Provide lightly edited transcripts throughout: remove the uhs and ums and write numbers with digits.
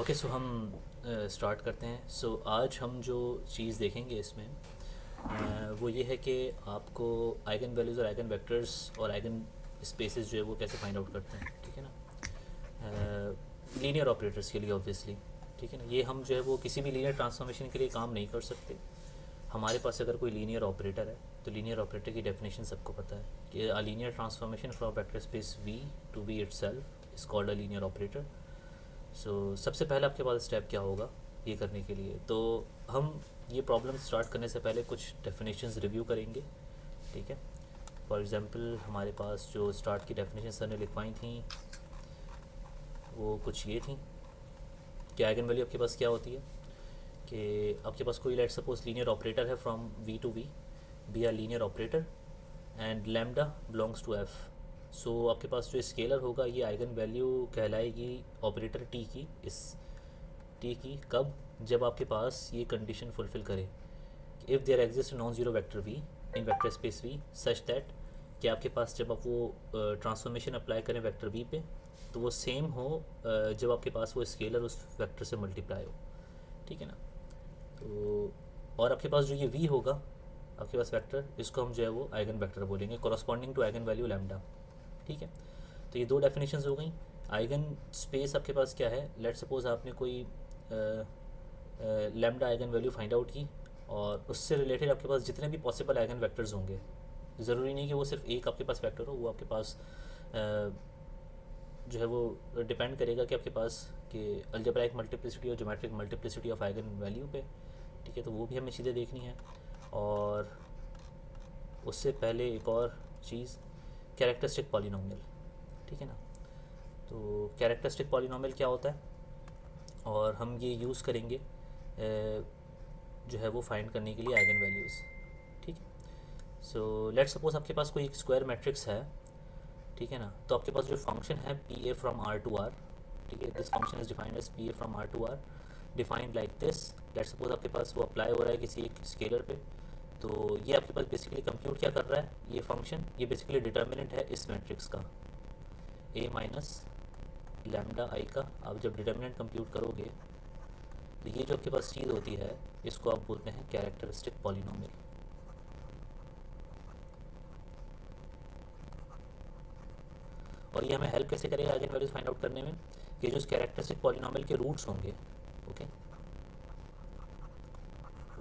Okay, सो हम start करते हैं। सो आज हम जो चीज़ देखेंगे इसमें वो ये है कि आपको आइगन वैल्यूज़ और आइगन वेक्टर्स और आइगन स्पेसेस जो है वो कैसे फाइंड आउट करते हैं। ठीक है ना, लीनियर ऑपरेटर्स के लिए ऑब्वियसली। ठीक है ना, ये हम जो है वो किसी भी लीनियर ट्रांसफॉर्मेशन के लिए काम नहीं कर सकते। हमारे पास अगर कोई लीनियर ऑपरेटर है तो लीनियर ऑपरेटर की डेफिनेशन सबको पता है कि a linear transformation from vector space V to V itself is called a linear operator. सबसे पहला आपके पास स्टेप क्या होगा ये करने के लिए, तो हम ये प्रॉब्लम स्टार्ट करने से पहले कुछ डेफिनेशंस रिव्यू करेंगे। ठीक है, फॉर एग्जांपल हमारे पास जो स्टार्ट की डेफिनेशन सर ने लिखवाई थी वो कुछ ये थी कि आइगन वैल्यू आपके पास क्या होती है कि आपके पास कोई लेट सपोज लीनियर ऑपरेटर है from V to V, be are linear operator and lambda belongs to F. So आपके पास जो स्केलर होगा ये आइगन वैल्यू कहलाएगी ऑपरेटर टी की, इस टी की कब, जब आपके पास ये कंडीशन फुलफिल करे if there exist non zero vector V in vector space V such that कि आपके पास जब आप वो ट्रांसफॉर्मेशन अप्लाई करें वेक्टर वी पे तो वो सेम हो जब आपके पास वो स्केलर उस वेक्टर से मल्टीप्लाई हो। ठीक है ना, तो और आपके पास जो ये वी होगा आपके पास वेक्टर, इसको हम जो है वो आइगन वेक्टर बोलेंगे corresponding to eigen value lambda. ठीक है, तो ये दो डेफिनेशंस हो गई। आइगन स्पेस आपके पास क्या है, लेट सपोज आपने कोई lambda eigen value find out की और उससे रिलेटेड आपके पास जितने भी पॉसिबल आइगन वेक्टर्स होंगे, ज़रूरी नहीं कि वो सिर्फ एक आपके पास वेक्टर हो, वो आपके पास जो है वो डिपेंड करेगा कि आपके पास कि अलजेब्राइक मल्टीप्लिसिटी और geometric multiplicity of eigen value पे। ठीक है, तो वो भी हमें चीज़ें देखनी है। और उससे पहले एक और चीज़, कैरेक्टरिस्टिक पॉलिनोमियल। ठीक है ना, तो कैरेक्टरिस्टिक पॉलिनोमियल क्या होता है और हम ये यूज़ करेंगे जो है वो फाइंड करने के लिए आइगन वैल्यूज़। ठीक है, सो लेट्स सपोज आपके पास कोई एक स्क्वायर मैट्रिक्स है। ठीक है ना, तो आपके पास जो फंक्शन है P A from R to R, ठीक है, this function is defined as P A from R to R, defined like this. Let's suppose आपके पास वो अप्लाई हो रहा है किसी एक स्केलर पे, तो ये आपके पास बेसिकली कंप्यूट क्या कर रहा है, ये फंक्शन ये बेसिकली डिटर्मिनेंट है इस मैट्रिक्स का ए माइनस लैम्डा आई का। आप जब डिटर्मिनेंट कंप्यूट करोगे तो ये जो आपके पास चीज़ होती है इसको आप बोलते हैं कैरेक्टरिस्टिक पॉलिनोमियल। और ये हमें हेल्प कैसे करेगा आइगन वैल्यूज फाइंड आउट करने में, कि जो कैरेक्टरिस्टिक पॉलिनोमियल के रूट्स होंगे, okay,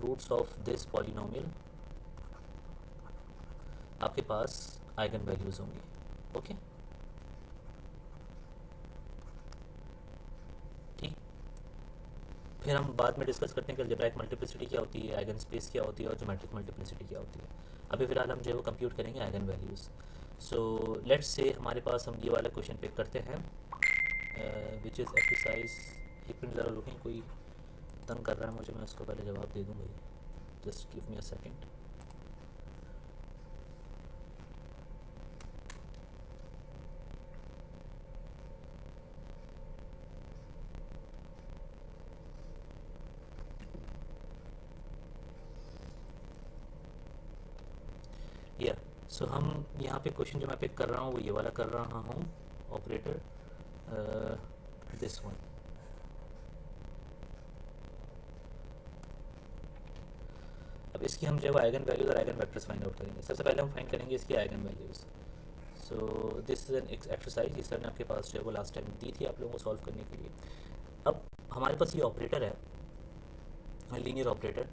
roots of this polynomial आपके पास आइगन वैल्यूज होंगी। ओके, ठीक। फिर हम बाद में डिस्कस करते हैं कि अलजेब्राइक मल्टीप्लिसिटी क्या होती है, आइगन स्पेस क्या होती है और ज्योमेट्रिक मल्टीप्लिसिटी क्या होती है। अभी फिलहाल हम जो है वो कंप्यूट करेंगे eigen values. So let's say हमारे पास हम ये वाला क्वेश्चन पिक करते हैं विच इज़ एक्सरसाइज। एक मिनट ज़रा रुकें, कोई तंग कर रहा है मुझे, मैं उसको पहले जवाब दे दूँ भाई, just give me a second. या सो हम यहाँ पे क्वेश्चन जो मैं पिक कर रहा हूँ वो ये वाला कर रहा हूँ, ऑपरेटर दिस वन। अब इसकी हम जो है आइगन वैल्यूज और आइगन वेक्टर्स फाइंड आउट करेंगे। सबसे पहले हम फाइंड करेंगे इसकी eigen values. So this is an exercise, इस सर ने आपके पास जो है वो लास्ट टाइम दी थी आप लोगों को सॉल्व करने के लिए। अब हमारे पास ये ऑपरेटर है लीनियर ऑपरेटर,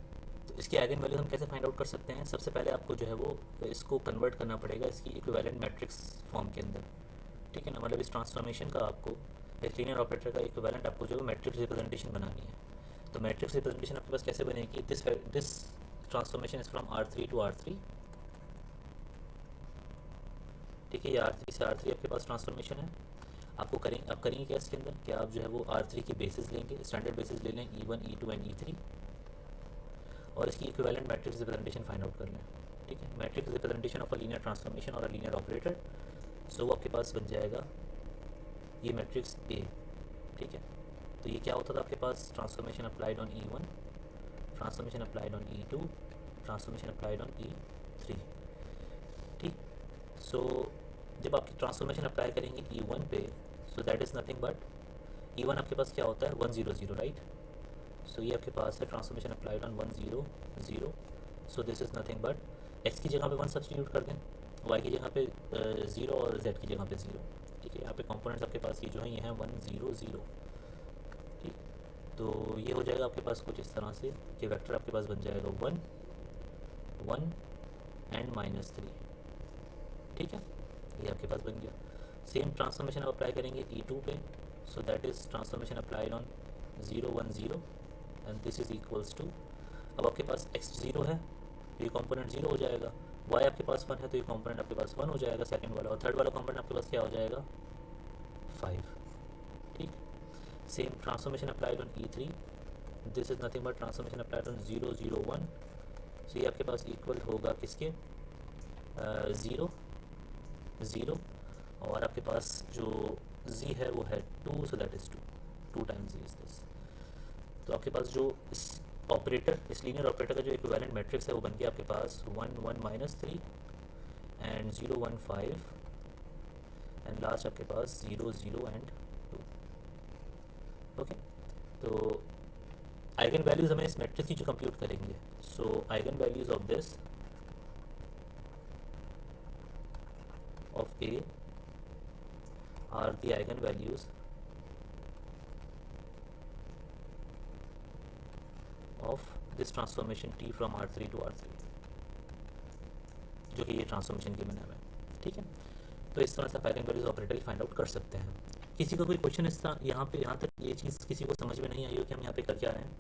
तो इसकी आइगन वैल्यूज हम कैसे फाइंड आउट कर सकते हैं। सबसे पहले आपको जो है वो इसको कन्वर्ट करना पड़ेगा इसकी इक्विवेलेंट मैट्रिक्स फॉर्म के अंदर। ठीक है ना, मतलब इस ट्रांसफॉर्मेशन का आपको, इस लीनियर ऑपरेटर का इक्विवेलेंट आपको जो है मैट्रिक्स रिप्रेजेंटेशन बनानी है। तो मैट्रिक्स रिप्रेजेंटेशन आपके पास कैसे बनेगी, this transformation is from R three to R three. ठीक है, ये आर थ्री से आर थ्री आपके पास ट्रांसफॉर्मेशन है। आपको करेंगे, आप करेंगे क्या इसके अंदर, कि आप जो है वो आर थ्री की बेसिस लेंगे, स्टैंडर्ड बेसिस ले लें E one E two and E three, और इसकी equivalent matrix representation find out कर लें। ठीक है, matrix representation of a linear transformation और अ लीनियर ऑपरेटर। सो वो आपके पास बन जाएगा ये मैट्रिक्स ए। ठीक है, तो ये क्या होता था आपके पास, transformation applied on E one, transformation applied on E two, transformation applied on E three. ठीक, सो जब आपकी ट्रांसफॉर्मेशन अप्लाई करेंगे ई वन पे, so that is nothing but E1 आपके पास क्या होता है 1 0 0, राइट। सो ये आपके पास है transformation applied on 1 0 0। So this is nothing but x की जगह पे 1 सब्सटीट्यूट कर दें, वाई की जगह पे 0 और जेड की जगह पे 0। ठीक है, यहाँ पे कंपोनेंट्स आपके पास ये जो है ये हैं 1 0 0। ठीक, तो ये हो जाएगा आपके पास कुछ इस तरह से कि वेक्टर आपके पास बन जाएगा 1 1 एंड -3। ठीक है, ये आपके पास बन गया। सेम ट्रांसफॉर्मेशन आप अप्लाई करेंगे E2 पे। So that is transformation applied on 0 1 0 and this is equals to, अब आपके पास x 0 है तो ये कंपोनेंट 0 हो जाएगा, y आपके पास 1 है तो ये कंपोनेंट आपके पास 1 हो जाएगा सेकंड वाला, और थर्ड वाला कंपोनेंट आपके पास क्या हो जाएगा 5। ठीक, same transformation applied on E3, this is nothing but transformation applied on 0 0 1। सो ये आपके पास इक्वल होगा किसके 0 0, और आपके पास जो z है वो है 2, सो that is 2 times z is this. तो आपके पास जो इस ऑपरेटर, इस लीनियर ऑपरेटर का जो इक्विवेलेंट मैट्रिक्स है वो बन गया आपके पास 1 1 -3 एंड 0 1 5 एंड लास्ट आपके पास 0 0 एंड 2। ओके, तो आइगन वैल्यूज हमें इस मैट्रिक्स की जो कंप्यूट करेंगे, so eigen values of this of A are the eigen values of this transformation T from R3 to R3, जो कि ये ट्रांसफॉर्मेशन की बना हुआ है। ठीक है, तो इस तरह से आप आइगन वैल्यूज ऑपरेटर की फाइंड आउट कर सकते हैं। किसी का कोई क्वेश्चन इस तरह यहाँ तक ये चीज़ किसी को समझ में नहीं आई हो कि हम यहाँ पे कर क्या रहे हैं,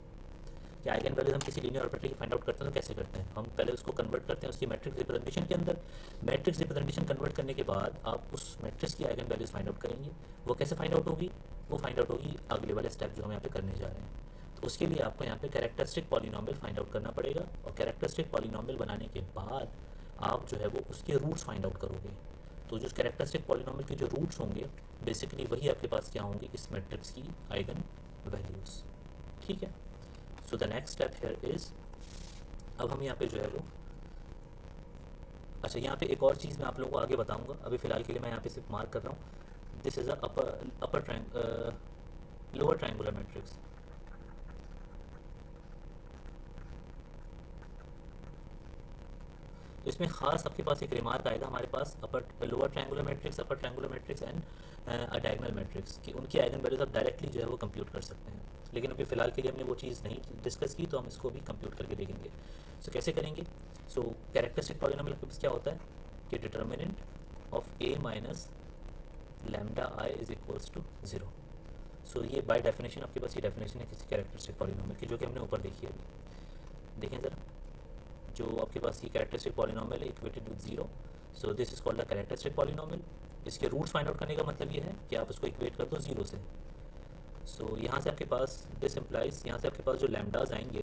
कि आइगन वैल्यूज हम किसी लीनियर ऑपरेटर की फाइंड आउट करते हैं तो कैसे करते हैं, हम पहले उसको कन्वर्ट करते हैं उसकी मैट्रिक्स रिप्रेजेंटेशन के अंदर। मैट्रिक्स रिप्रेजेंटेशन कन्वर्ट करने के बाद आप उस मैट्रिक्स की आइगन वैल्यूज फाइंड आउट करेंगे। वो कैसे फाइंड आउट होगी, वो फाइंड आउट होगी अगले वाले स्टेप जो हम यहाँ पे करने जा रहे हैं। तो उसके लिए आपको यहाँ पे कैरेक्टरिस्टिक पॉलिनॉमियल फाइंड आउट करना पड़ेगा, और कैरेक्टरिस्टिक पॉलिनॉमियल बनाने के बाद आप जो है वो उसके रूट्स फाइंड आउट करोगे। तो जो कैरेक्टरिस्टिक पॉलिनॉमियल के जो रूट्स होंगे बेसिकली वही आपके पास क्या होंगे, इस मैट्रिक्स की आइगन वैल्यूज। ठीक है, so the next step here is, अब हम यहाँ पे जो है वो, अच्छा यहाँ पे एक और चीज़ मैं आप लोगों को आगे बताऊंगा, अभी फिलहाल के लिए मैं यहाँ पे सिर्फ मार्क कर रहा हूँ। This is upper lower triangular matrix. तो इसमें खास आपके पास एक रिमार्क आएगा हमारे पास upper lower triangular matrix, upper triangular matrix and a diagonal matrix की उनकी आइगन वैल्यूज आप डायरेक्टली जो है वो कंप्यूट कर सकते हैं। लेकिन अभी फिलहाल के लिए हमने वो चीज़ नहीं डिस्कस की, तो हम इसको भी कंप्यूट करके देखेंगे। सो कैसे करेंगे, सो कैरेक्टरिस्टिक पॉलिनॉमियल आपके पास क्या होता है कि determinant of A minus lambda I is equals to 0। So ये बाय डेफिनेशन आपके पास ये डेफिनेशन है किसी कैरेक्टरिस्टिक पॉलिनॉमियल की, जो कि हमने ऊपर देखी है अभी। देखें ज़रा, जो आपके पास ये कैरेक्टरिस्टिक पॉलिनॉमियल है equated with 0, so this is called the characteristic polynomial. इसके रूट्स फाइंड आउट करने का मतलब ये है कि आप उसको इक्वेट कर दो 0 से। सो यहाँ से आपके पास दिस इम्प्लाइज, यहाँ से आपके पास जो लैम्डाज आएंगे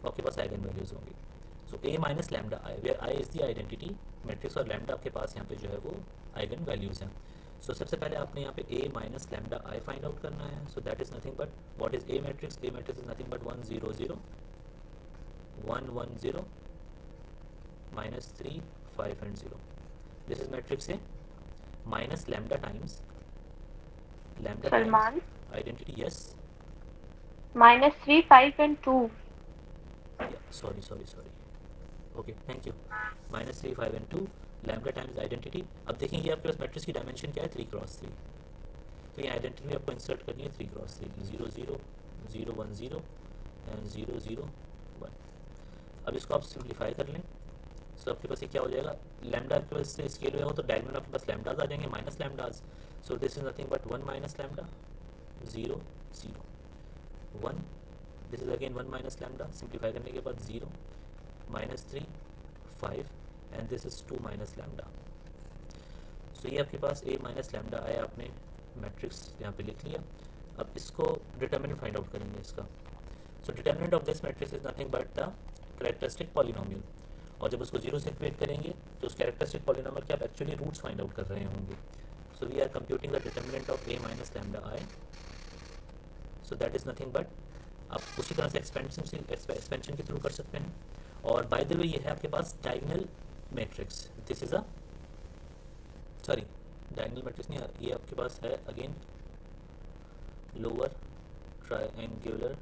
वो आपके पास आइगन वैल्यूज होंगी। So A minus lambda I, where I is the identity matrix और लैम्डा आपके पास यहाँ पे जो है वो आइगन वैल्यूज हैं। सो सबसे पहले आपने यहाँ पे A minus lambda I find out करना है। So that is nothing but what is A matrix, A matrix is nothing but 1 0 0 1 1 0 -3 5 and 0. This is matrix A minus lambda times Salman, identity. Yes. -3 5 and 2. Yeah. Sorry. Okay. Thank you. -3 5 and 2 lambda times identity. अब देखेंगे आपके पास matrix की dimension क्या है 3x3। तो ये identity में आपको इंसर्ट करनी है 3x3 0 0 0 1 0 एंड 0 0 1। अब इसको आप सिंप्लीफाई कर लें। सो आपके पास ये क्या हो जाएगा, लैम्डा आपके पास से स्केल होगा तो डायगोनल आपके पास लैम्डाज आ जाएंगे minus lambdas. So this is nothing but 1 minus lambda 0 0 1, this is again 1 minus lambda, simplify करने के बाद 0 -3 5 and this is 2 minus lambda. So ये आपके पास ए माइनस लैम्डा आया, आपने मैट्रिक्स यहाँ पे लिख लिया। अब इसको डिटर्मिनेंट फाइंड आउट करेंगे इसका। So determinant of this matrix is nothing but the characteristic polynomial, और जब उसको 0 से इक्वेट करेंगे तो उस कैरेक्टरिस्टिक पॉलिनॉमियल के आप एक्चुअली रूट्स फाइंड आउट कर रहे होंगे। So we are computing the determinant of A minus lambda I. So that is nothing but, आप उसी तरह से एक्सपेंशन के थ्रू कर सकते हैं। और बाय द वे ये है आपके पास diagonal matrix, this is a diagonal matrix नहीं, ये आपके पास है again lower triangular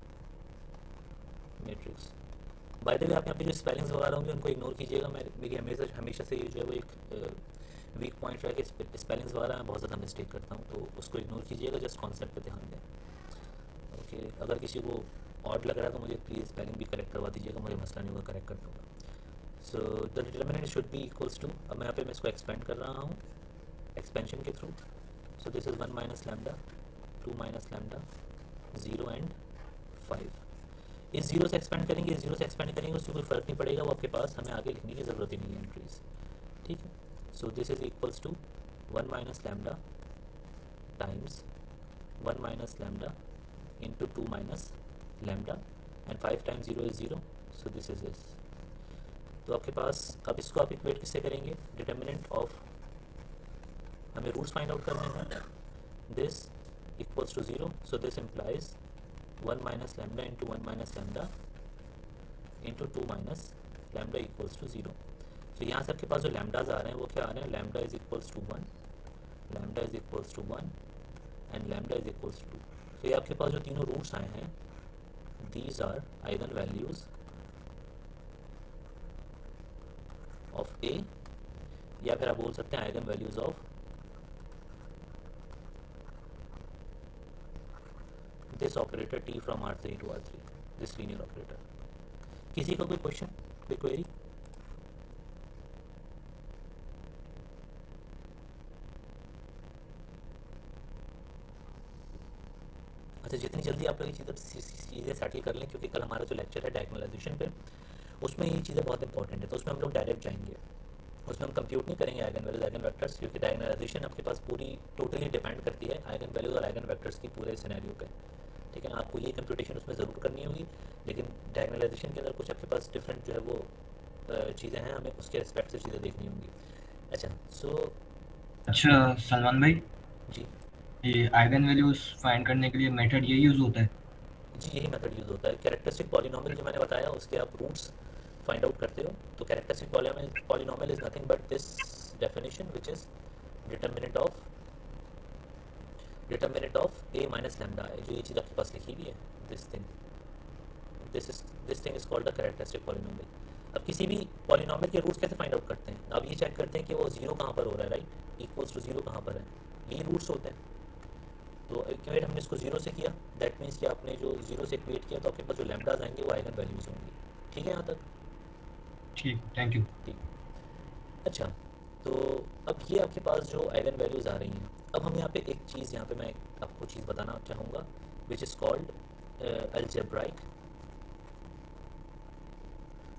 matrix. By the way आप यहाँ पे जो स्पेलिंग्स वगैरह होंगे उनको इग्नोर कीजिएगा। मेरी हमेशा हमेशा से ये जो है वो एक वीक पॉइंट रहा है कि स्पेलिंग्स वगैरह मैं बहुत ज़्यादा मिस्टेक करता हूँ, तो उसको इग्नोर कीजिएगा, जस्ट कॉन्सेप्ट पे ध्यान दें। ओके, अगर किसी को ऑड लग रहा है तो मुझे प्लीज़ स्पेलिंग भी करेक्ट करवा दीजिएगा, मुझे मसला नहीं होगा, करेक्ट कर दूँगा। So the determinant should be equals to, अब मैं यहाँ पे मैं इसको एक्सपेंड कर रहा हूँ एक्सपेंशन के through. So this is 1 minus lambda, 2 minus lambda, 0 and 5। इस जीरो से एक्सपेंड करेंगे, इस जीरो से एक्सपेंड करेंगे, उससे कोई फ़र्क नहीं पड़ेगा, वो आपके पास हमें आगे लिखने की ज़रूरत ही नहीं है एंट्रीज। ठीक है, so this is equals to 1 minus lambda times 1 minus lambda into 2 minus lambda, and 5 times 0 is 0, so this is this. तो आपके पास अब इसको आप इक्वेट किससे करेंगे, डिटर्मिनेंट ऑफ, हमें रूट्स फाइंड आउट करने हैं, this equals to 0, so this implies 1 minus lambda into 1 minus lambda into 2 minus lambda equals to 0। तो यहाँ से आपके पास जो लैम्डाज आ रहे हैं वो क्या आ रहे हैं, lambda is equals to 1, lambda is equals to 1 and lambda is equals to 2। तो ये आपके पास जो तीनों रूट्स आए हैं, these are eigen values of A, या फिर आप बोल सकते हैं eigen values of this operator T from R3 to R3, this linear operator. किसी का कोई क्वेश्चन, कोई क्वेरी? अच्छा, जितनी जल्दी आप लोग ये चीज़ें सेटल कर लें, क्योंकि कल हमारा जो लेक्चर है डायगोनलाइजेशन पे, उसमें ये चीज़ें बहुत इंपॉर्टेंट है, तो उसमें हम लोग डायरेक्ट जाएंगे, उसमें हम कंप्यूट नहीं करेंगे आइगन वैल्यूज आइगन वेक्टर्स, क्योंकि डायगोनलाइजेशन आपके पास पूरी टोटली डिपेंड करती है आइगन वैल्यूज और आइगन वेक्टर्स की पूरे सिनेरियो पे। ठीक है ना, आपको ये कंप्यूटेशन उसमें ज़रूर करनी होगी, लेकिन डायगोनलाइजेशन के अंदर कुछ आपके पास डिफरेंट जो है वो चीज़ें हैं, हमें उसके रिस्पेक्ट से चीज़ें देखनी होंगी। अच्छा, सो अच्छा सलमान भाई, जी ये आइगन वैल्यूज फाइंड करने के लिए मेथड ये यूज़ होता है? जी, यही मेथड यूज़ होता है। कैरेक्टरिस्टिक पॉलिनॉमियल जो मैंने बताया उसके आप रूट्स फाइंड आउट करते हो, तो characteristic polynomial is nothing but this definition which is determinant of A minus lambda है, जो ये चीज़ आपके पास लिखी हुई है, this thing, this thing is called the characteristic polynomial. अब किसी भी पॉलिनॉमियल के रूट्स कैसे फाइंड आउट करते हैं, अब ये चेक करते हैं कि वो जीरो कहाँ पर हो रहा है, राइट, इक्वल्स टू जीरो कहाँ पर है, यही रूट्स होते हैं। तो इक्वेट हमने इसको जीरो से किया, दैट मीन्स कि आपने जो जीरो से इक्वेट किया तो आपके पास जो लैम्डाज आएंगे वो आइगन वैल्यूज होंगी। ठीक है यहाँ तक? ठीक, थैंक यू। ठीक। अच्छा, तो अब ये आपके पास जो आइगन वैल्यूज आ रही हैं, अब हम यहाँ पे एक चीज़, यहाँ पे मैं आपको चीज़ बताना चाहूँगा which is called algebraic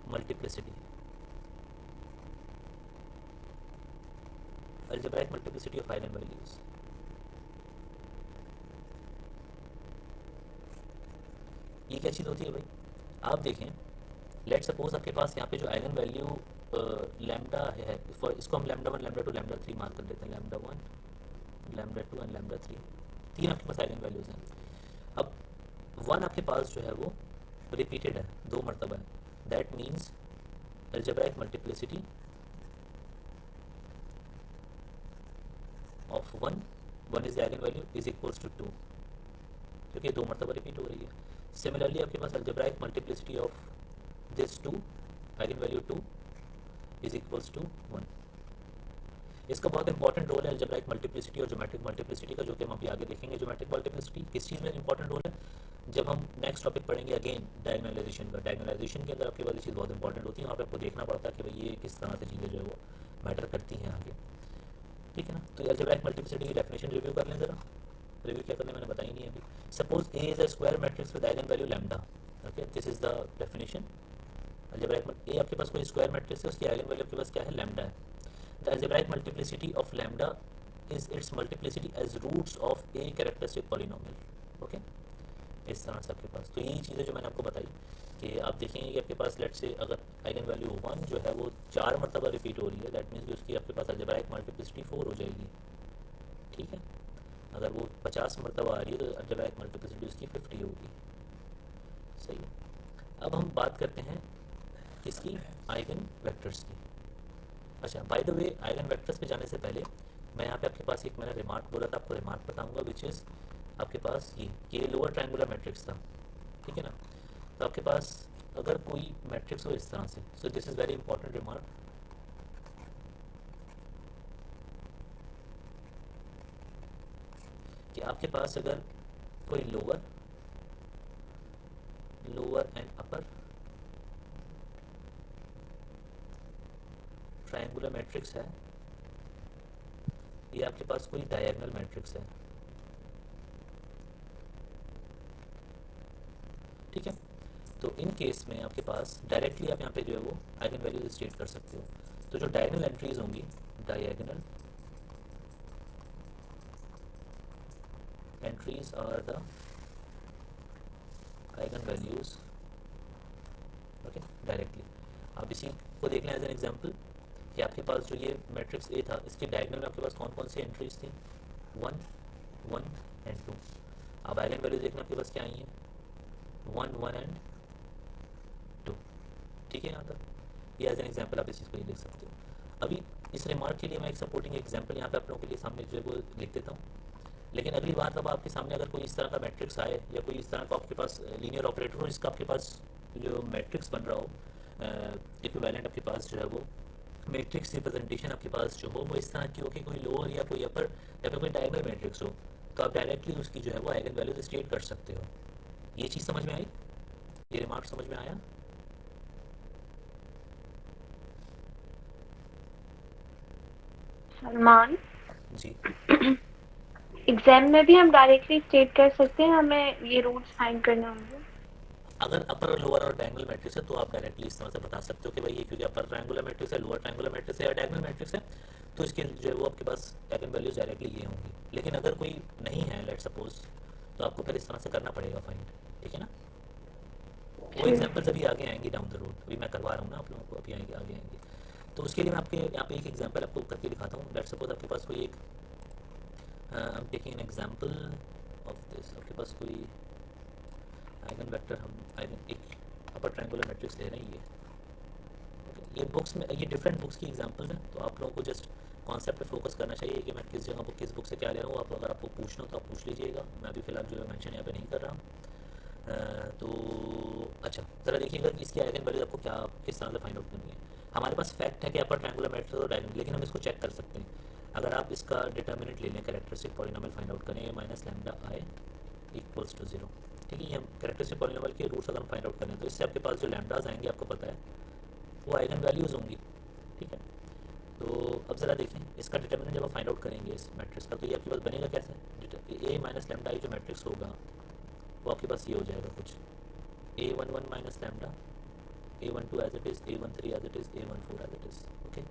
multiplicity. Algebraic multiplicity of eigen values. ये क्या चीज़ होती है भाई, आप देखें, लेट सपोज आपके पास यहाँ पे जो आइगन वैल्यू लैम्डा है, इसको हम लैम्डा 1 लैम्डा 2 लैम्डा 3 मार्क कर देते हैं, लैम्डा 1 लैम्डा 2 एंड लैम्डा 3, तीन आपके पास आइगन वैल्यूज हैं। अब 1 आपके पास जो है वो रिपीटेड है, 2 मरतबा है, that means algebraic multiplicity of 1 is the eigen value is equals to 2, क्योंकि 2 मरतबा रिपीट हो रही है। सिमिलरली आपके पास algebraic multiplicity of this 2, eigen value 2 is equals to 1। इसका बहुत इंपॉर्टेंट रोल है अलजेब्राइक मल्टीप्लिसिटी और ज्योमेट्रिक मल्टीप्लिसिटी का, जो कि हम अभी आगे देखेंगे। ज्योमेट्रिक मल्टीप्लिसिटी किस चीज़ में इंपॉर्टेंट रोल है, जब हम नेक्स्ट टॉपिक पढ़ेंगे अगेन डायगोनलाइजेशन का। डायगोनलाइजेशन के अंदर आपके पास ये चीज़ बहुत इंपॉर्टेंट होती है, वहाँ पे आपको देखना पड़ता है कि भाई ये किस तरह से चीज़ें जो है वो मैटर करती हैं आगे। ठीक है ना, तो अलजेब्राइक मल्टीप्लिसिटी की डेफिनेशन रिव्यू कर लें ज़रा। रिव्यू क्या करने, मैंने बताई नहीं अभी। Suppose A is a square matrix with eigen value lambda, okay, this is the definition. Algebraic A आपके पास कोई स्क्वायर मैट्रिक्स है, उसकी आइगन वैल्यू आपके पास क्या है, लैम्डा है। The algebraic multiplicity of lambda is its multiplicity as roots of a characteristic polynomial. Okay, इस तरह से आपके पास तो यही चीज़ें जो मैंने आपको बताई कि आप देखेंगे कि आपके पास लेट से अगर आइगन वैल्यू 1 जो है वो 4 मरतबा रिपीट हो रही है, दैट मीन्स कि उसकी आपके पास अलजेब्राइक मल्टीप्लिसिटी 4 हो जाएगी। ठीक है, अगर वो 50 मरतबा आ रही है तो अलजेब्राइक मल्टीप्लिसिटी उसकी 50 होगी। सही है, अब हम बात करते हैं किसकी, आइगन वेक्टर्स की। अच्छा, bye the way eigen vectors पे जाने से पहले मैं यहाँ पे आपके पास एक, मैंने रिमार्क बोला था, आपको रिमार्क बताऊंगा विच इज़ आपके पास ये लोअर ट्रायंगुलर मैट्रिक्स था, ठीक है ना। तो आपके पास अगर कोई मैट्रिक्स हो इस तरह से, so this is very important remark, कि आपके पास अगर कोई lower and upper triangular matrix है, ये आपके पास कोई डायगोनल मैट्रिक्स है, ठीक है। तो इन केस में आपके पास डायरेक्टली आप यहाँ पे जो है वो आइगन वैल्यूज स्टेट कर सकते हो। तो जो डायगोनल एंट्रीज होंगी, diagonal entries are the eigen values, okay, directly. आप इसी को देख लें एज एन एग्जांपल कि आपके पास जो ये मैट्रिक्स ए था, इसके डायगोनल में आपके पास कौन कौन सी एंट्रीज थी, 1 1 एंड 2। अब आइगन वैल्यूज देखना आपके पास क्या आई है, 1 1 एंड 2, ठीक है। यहाँ तक ये एज एन एग्जाम्पल आप इस चीज़ को ये देख सकते हो। अभी इस रिमार्क के लिए मैं एक सपोर्टिंग एग्जाम्पल यहाँ पे आप लोगों के लिए सामने जो है वो लिख देता हूँ। लेकिन अगली बार तब आपके सामने अगर कोई इस तरह का मैट्रिक्स आए या कोई इस तरह का आपके पास लीनियर ऑपरेटर हो जिसका आपके पास जो मैट्रिक्स बन रहा हो, इक्विवेलेंट आपके पास जो है वो मैट्रिक्स रिप्रेजेंटेशन आपके पास जो हो वो इस तरह की हो कि कोई लोअर या कोई अपर या फिर कोई डायगोनल मैट्रिक्स हो, तो आप डायरेक्टली उसकी जो है वो आइगन वैल्यूज स्टेट कर सकते हो। ये चीज़ समझ में आई, ये रिमार्क समझ में आया? सलमान, जी, एग्जाम में भी हम डायरेक्टली स्टेट कर सकते हैं, हमें ये रूट्स फाइंड करने होंगे? अगर अपर और लोअर और डायगोनल मैट्रिक्स है तो आप डायरेक्टली इस तरह से बता सकते हो कि भाई ये क्योंकि अपर ट्रायंगुलर मैट्रिक्स है, लोअर ट्रायंगुलर मैट्रिक्स है या डायगोनल मैट्रिक्स है, तो इसके जो है वो आपके पास आइगन वैल्यूज डायरेक्टली ये होंगी। लेकिन अगर कोई नहीं है, लेट सपोज, तो आपको फिर इस तरह से करना पड़ेगा फाइंड, ठीक है ना। वो एग्जाम्पल्स अभी आगे आएंगे डाउन द रोड, अभी मैं करवा रहा हूँ ना आप लोगों को, अभी आगे आएंगे। तो उसके लिए मैं आपके यहाँ पे एक एग्जाम्पल आपको करके दिखाता हूँ। लेट सपोज आपके पास कोई एक, आई am taking an example of this, आपके पास कोई आइगन वेक्टर, हम आइगन एक अपर ट्रायंगुलर मैट्रिक्स ले रहे हैं, ये ये बुक्स में, ये डिफरेंट बुक्स की एग्जांपल्स हैं, तो आप लोगों को जस्ट कॉन्सेप्ट पे फोकस करना चाहिए कि मैं किस जगह किस बुक से क्या ले रहा हूँ। आप अगर आपको पूछना हो तो आप पूछ लीजिएगा, मैं अभी फिलहाल जो है मेंशन यहाँ पे नहीं कर रहा हूँ। तो अच्छा, ज़रा देखिएगा कि इसकी आइगन वैल्यूज आपको क्या किस तरह से फाइंड आउट करनी है। हमारे पास फैक्ट है कि अपर ट्रायंगुलर मैट्रिक्स और डायगोनल, लेकिन हम इसको चेक कर सकते हैं। अगर आप इसका डिटर्मिनेंट ले लें, कैरेक्टरिस्टिक पॉलिनोमियल फाइंड आउट करें, minus lambda I equals to 0, ठीक है। ये हम कैरेक्टरिस्टिक पॉलिनोमियल के रूट्स अगर हम फाइंड आउट करें तो इससे आपके पास जो लैम्डाज आएंगे आपको पता है वो आइगन वैल्यूज़ होंगी, ठीक है। तो अब ज़रा देखें इसका डिटर्मिनेंट जब आप फाइंड आउट करेंगे इस मैट्रिक्स का, तो ये आपके पास बनेगा कैसे, ए माइनस लैम्डा जो मैट्रिक्स होगा वो आपके पास ये हो जाएगा कुछ, A11 minus lambda, A12 as it is, A13 as it is, A14 as it is, okay,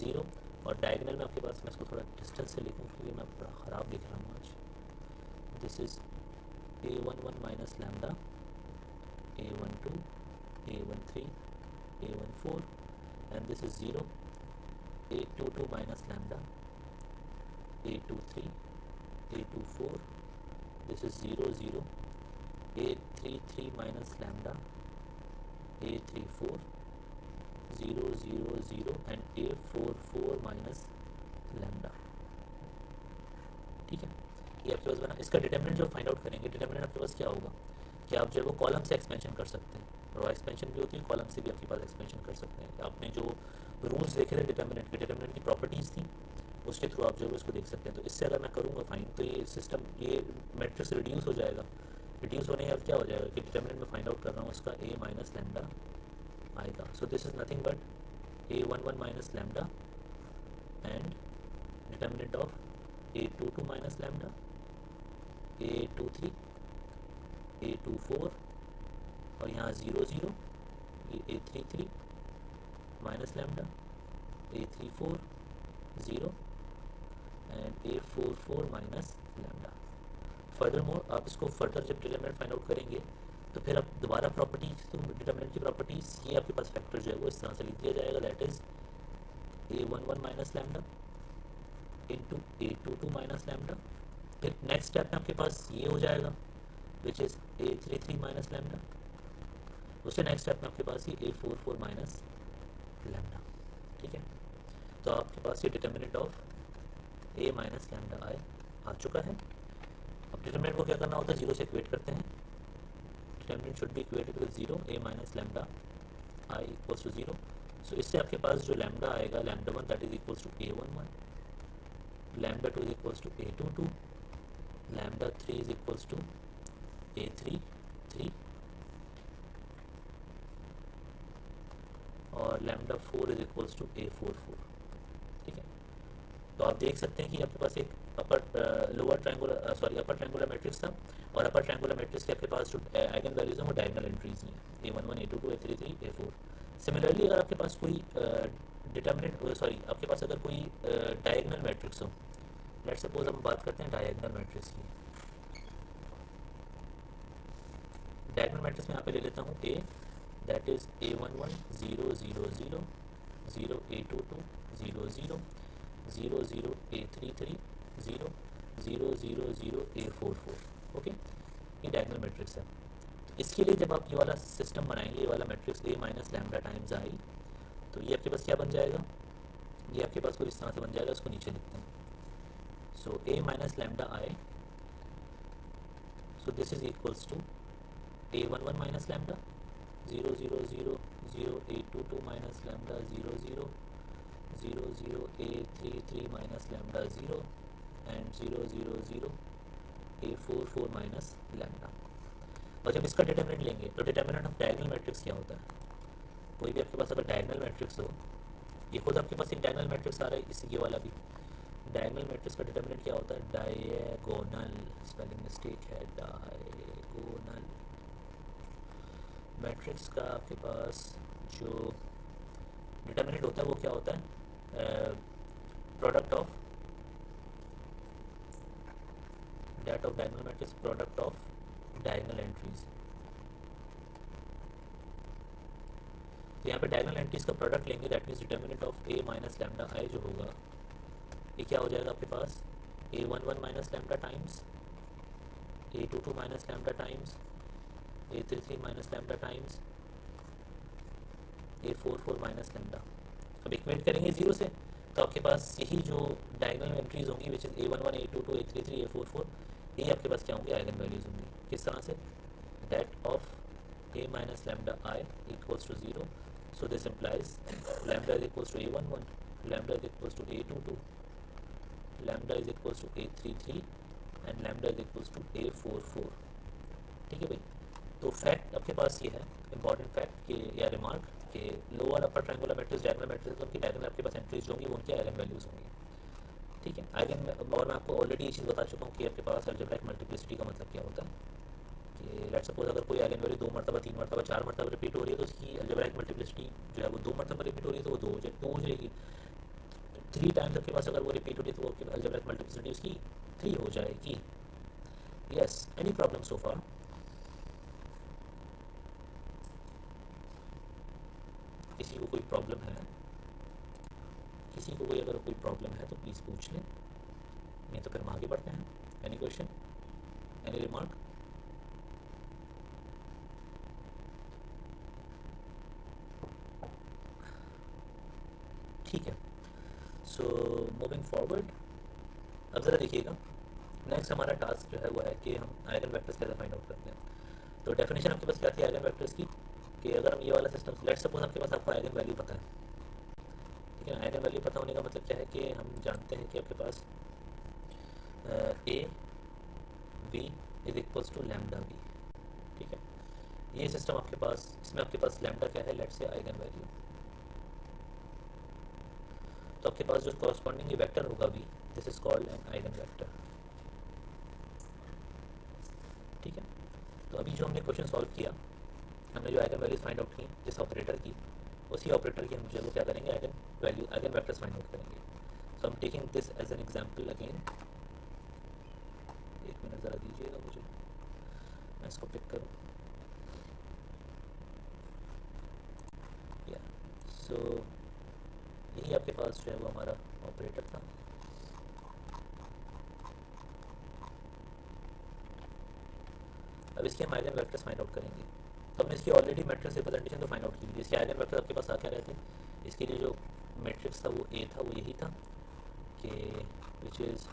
0। और डायगोनल में आपके पास, मैं इसको थोड़ा डिस्टेंस से लिखूँ क्योंकि मैं बड़ा ख़राब लिख रहा हूँ आज, this is A11 minus lambda, A12, A13, A14, and this is 0, A22 minus lambda, A23, A24, this is 0 0, A33 minus lambda, A34, 0 0 0 and A44 minus lambda, ठीक है। ये आपके पास बना। इसका डिटर्मिनेंट जो फाइंड आउट करेंगे, डिटर्मिनेंट आपके पास क्या होगा कि आप जो है वो कॉलम से एक्सपेंशन कर सकते हैं, रो एक्सपेंशन भी होती है, कॉलम से भी आपके पास एक्सपेंशन कर सकते हैं। आपने जो रूल्स देखे थे डिटर्मिनेंट की प्रॉपर्टीज़ थी, उसके थ्रू आप जो है उसको देख सकते हैं। तो इससे अगर मैं करूँगा फाइंड तो ये सिस्टम, ये मैट्रिक्स रिड्यूस हो जाएगा। रिड्यूस होने का क्या हो जाएगा कि डिटर्मिनेंट में फाइंड आउट कर रहा हूँ उसका A माइनस लैम्डा आएगा। So this is nothing but A11 minus lambda and determinant of A22 minus lambda, A23, A24 और यहाँ 0 0, ये A33 minus lambda, A34 0 and A44 minus lambda. Further more आप इसको फर्दर जब डिटर्मिनेंट फाइंड आउट करेंगे तो फिर आप दोबारा प्रॉपर्टीज, तो डिटर्मिनेंट की प्रॉपर्टीज, ये आपके पास फैक्टर जो है वो इस तरह से लिख दिया जाएगा, that is A11 minus lambda into A22 minus lambda. फिर नेक्स्ट स्टेप में आपके पास ये हो जाएगा which is A33 minus lambda. उससे नेक्स्ट स्टेप में आपके पास ये A44 माइनस लैम्डा, ठीक है। तो आपके पास ये determinant of A minus lambda I आ चुका है। अब डिटर्मिनेंट को क्या करना होता है, जीरो से इक्वेट करते हैं. Determinant should be equated with zero, a minus lambda I equals to zero. So इससे आपके पास जो लैम्डा आएगा, lambda one that is equals to a11, lambda two is equals to a22, lambda three is equals to a33 और lambda four is equals to a44. ठीक है, तो आप देख सकते हैं कि आपके पास एक लोअर ट्रायंगुलर सॉरी अपर ट्रायंगुलर मैट्रिक्स था, और अपर ट्रायंगुलर मैट्रिक्स के आपके पास जो आइगन वैल्यूज हैं वो डायगोनल एंट्रीज हैं, a11, a22, a33, a4. Similarly अगर आपके पास कोई डिटर्मिनेंट सॉरी आपके पास अगर कोई डायगोनल मैट्रिक्स हो, लेट्स सपोज हम बात करते हैं डायगोनल मैट्रिक्स की. डायगोनल मैट्रिक्स में यहाँ पे ले लेता हूँ a that is a11 0 0 0 0 a22 0 0 0 0 a33 0 0 0 0 a44. Okay, ये डायगोनल मैट्रिक्स है. इसके लिए जब आप ये वाला सिस्टम बनाएंगे, ये वाला matrix a minus lambda times I, तो ये आपके पास क्या बन जाएगा, ये आपके पास कुछ इस तरह से बन जाएगा. इसको नीचे लिखते हैं. So a minus lambda I, so this is equals to a11 minus lambda 0 0 0 0 a22 minus lambda 0 0 0 0 a33 minus lambda 0 and 0 0 0 a44 minus lambda. और जब इसका डिटर्मिनेंट लेंगे तो डिटर्मिनेंट ऑफ डायगोनल मैट्रिक्स क्या होता है, कोई भी आपके पास अगर डायगोनल मैट्रिक्स हो, ये खुद आपके पास एक डायगोनल मैट्रिक्स आ रहा है, इसी ये वाला भी डायगोनल मैट्रिक्स का डिटर्मिनेंट क्या होता है, डायगोनल, स्पेलिंग मिस्टेक है, डायगोनल मैट्रिक्स का आपके पास जो डिटर्मिनेंट होता है वो क्या होता है, product of that of diagonal matrix product of diagonal entries. तो यहाँ पे diagonal entries का प्रोडक्ट लेंगे, that means determinant of a minus lambda I जो होगा, ये क्या हो जाएगा आपके पास, a11 minus lambda times a22 minus lambda times a33 minus lambda times a44 minus lambda. अब इक्वेट करेंगे जीरो से, तो आपके पास यही जो डायगोनल एंट्रीज होंगी which is a11 a22 a33 a44, ये आपके पास क्या होंगे, आइगन वैल्यूज होंगी. किस तरह से, that of a minus lambda I equals to zero. So this implies lambda is equals to a11, lambda is equals to a22, lambda is equals to a33 and lambda is equals to a44. ठीक है भाई, तो fact आपके पास ये है, important fact कि या रिमार्क कि lower upper triangular matrix diagonal matrix उनकी डायगोनल आपके पास एंट्रीज होंगी, वो उनकी आइगन वैल्यूज होंगी. ठीक है, आइगन, और मैं आपको ऑलरेडी ये चीज़ बता चुका हूँ कि आपके पास अलजेब्राइक मल्टीप्लिसिटी का मतलब क्या होता है, कि लेट्स सपोज अगर कोई आइगन वैल्यू 2 मरतबा 3 मरतबा 4 मरतबा रिपीट हो रही है, तो उसकी अलजेब्राइक मल्टीप्लिसिटी जो है वो 2 मरतबा रिपीट हो रही है तो वो 2 हो जाएगी. 3 टाइम्स आपके पास अगर वो रिपीट हो रही है तो वो अलजेब्राइक मल्टीप्लिसिटी उसकी 3 हो जाएगी. यस, एनी प्रॉब्लम सो फार? किसी को कोई प्रॉब्लम है, किसी को कोई अगर कोई प्रॉब्लम है तो प्लीज़ पूछ लें, नहीं तो फिर हम आगे बढ़ते हैं. Any question, any remark? ठीक है, सो मूविंग फॉरवर्ड, अब ज़रा देखिएगा, नेक्स्ट हमारा टास्क जो है वो है कि हम आइगन वेक्टर्स कैसे फाइंड आउट करते हैं. तो डेफिनेशन आपके पास क्या थी आइगन वेक्टर्स की, कि अगर हम ये वाला सिस्टम, लेट्स सपोज आपके पास आपको आइगन वैल्यू पता है. ठीक है, आइगन वैल्यू पता होने का मतलब क्या है कि हम जानते हैं कि आपके पास A V is equals to lambda V. ठीक है, ये सिस्टम आपके पास, इसमें आपके पास लैम्डा क्या है, लेट्स से आइगन वैल्यू, तो आपके पास जो कॉरस्पॉन्डिंग वेक्टर होगा V, this is called an eigen vector. ठीक है, तो अभी जो हमने क्वेश्चन सॉल्व किया, हमने जो आइगन वैल्यूज फाइंड आउट की जिस ऑपरेटर की, उसी ऑपरेटर की हम जो क्या करेंगे, eigen value eigen vectors find out करेंगे. So I am taking this as an example again. एक मिनट ज़रा दीजिएगा मुझे, मैं इसको पिक करूँ. या सो यही आपके पास जो है वो हमारा ऑपरेटर था. अब इसके हम आइगन वेक्टर्स फाइंड आउट करेंगे. तो हमने इसकी ऑलरेडी मैट्रिक्स रिप्रेजेंटेशन तो फाइंड आउट की. इसके आइगन वेक्टर आपके पास आ क्या रहे थे, इसके लिए जो मैट्रिक्स था वो ए था, वो यही था कि विच इज़